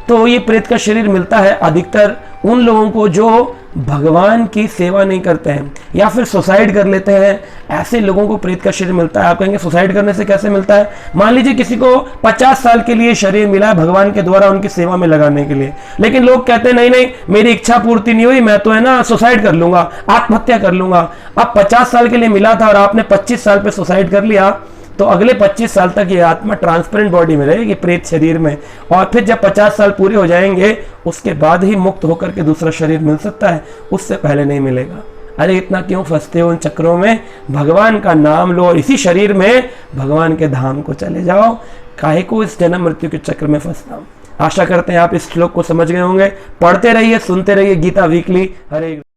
तो ये प्रेत का शरीर मिलता है अधिकतर उन लोगों को जो भगवान की सेवा नहीं करते हैं या फिर सुसाइड कर लेते हैं, ऐसे लोगों को प्रेत का शरीर मिलता है। आप कहेंगे सुसाइड करने से कैसे मिलता है? मान लीजिए किसी को 50 साल के लिए शरीर मिला है भगवान के द्वारा उनकी सेवा में लगाने के लिए, लेकिन लोग कहते हैं नहीं नहीं मेरी इच्छा पूर्ति नहीं हुई, मैं तो है ना सुसाइड कर लूंगा, आत्महत्या कर लूंगा। अब 50 साल के लिए मिला था और आपने 25 साल पे सुसाइड कर लिया, तो अगले 25 साल तक ये आत्मा ट्रांसपेरेंट बॉडी में रहेगी, प्रेत शरीर में। और फिर जब 50 साल पूरे हो जाएंगे उसके बाद ही मुक्त होकर के दूसरा शरीर मिल सकता है, उससे पहले नहीं मिलेगा। अरे इतना क्यों फंसते हो इन चक्रों में? भगवान का नाम लो और इसी शरीर में भगवान के धाम को चले जाओ। काहे को इस जन्म मृत्यु के चक्र में फंसना? आशा करते हैं आप इस श्लोक को समझ गए होंगे। पढ़ते रहिए, सुनते रहिए गीता वीकली। हरे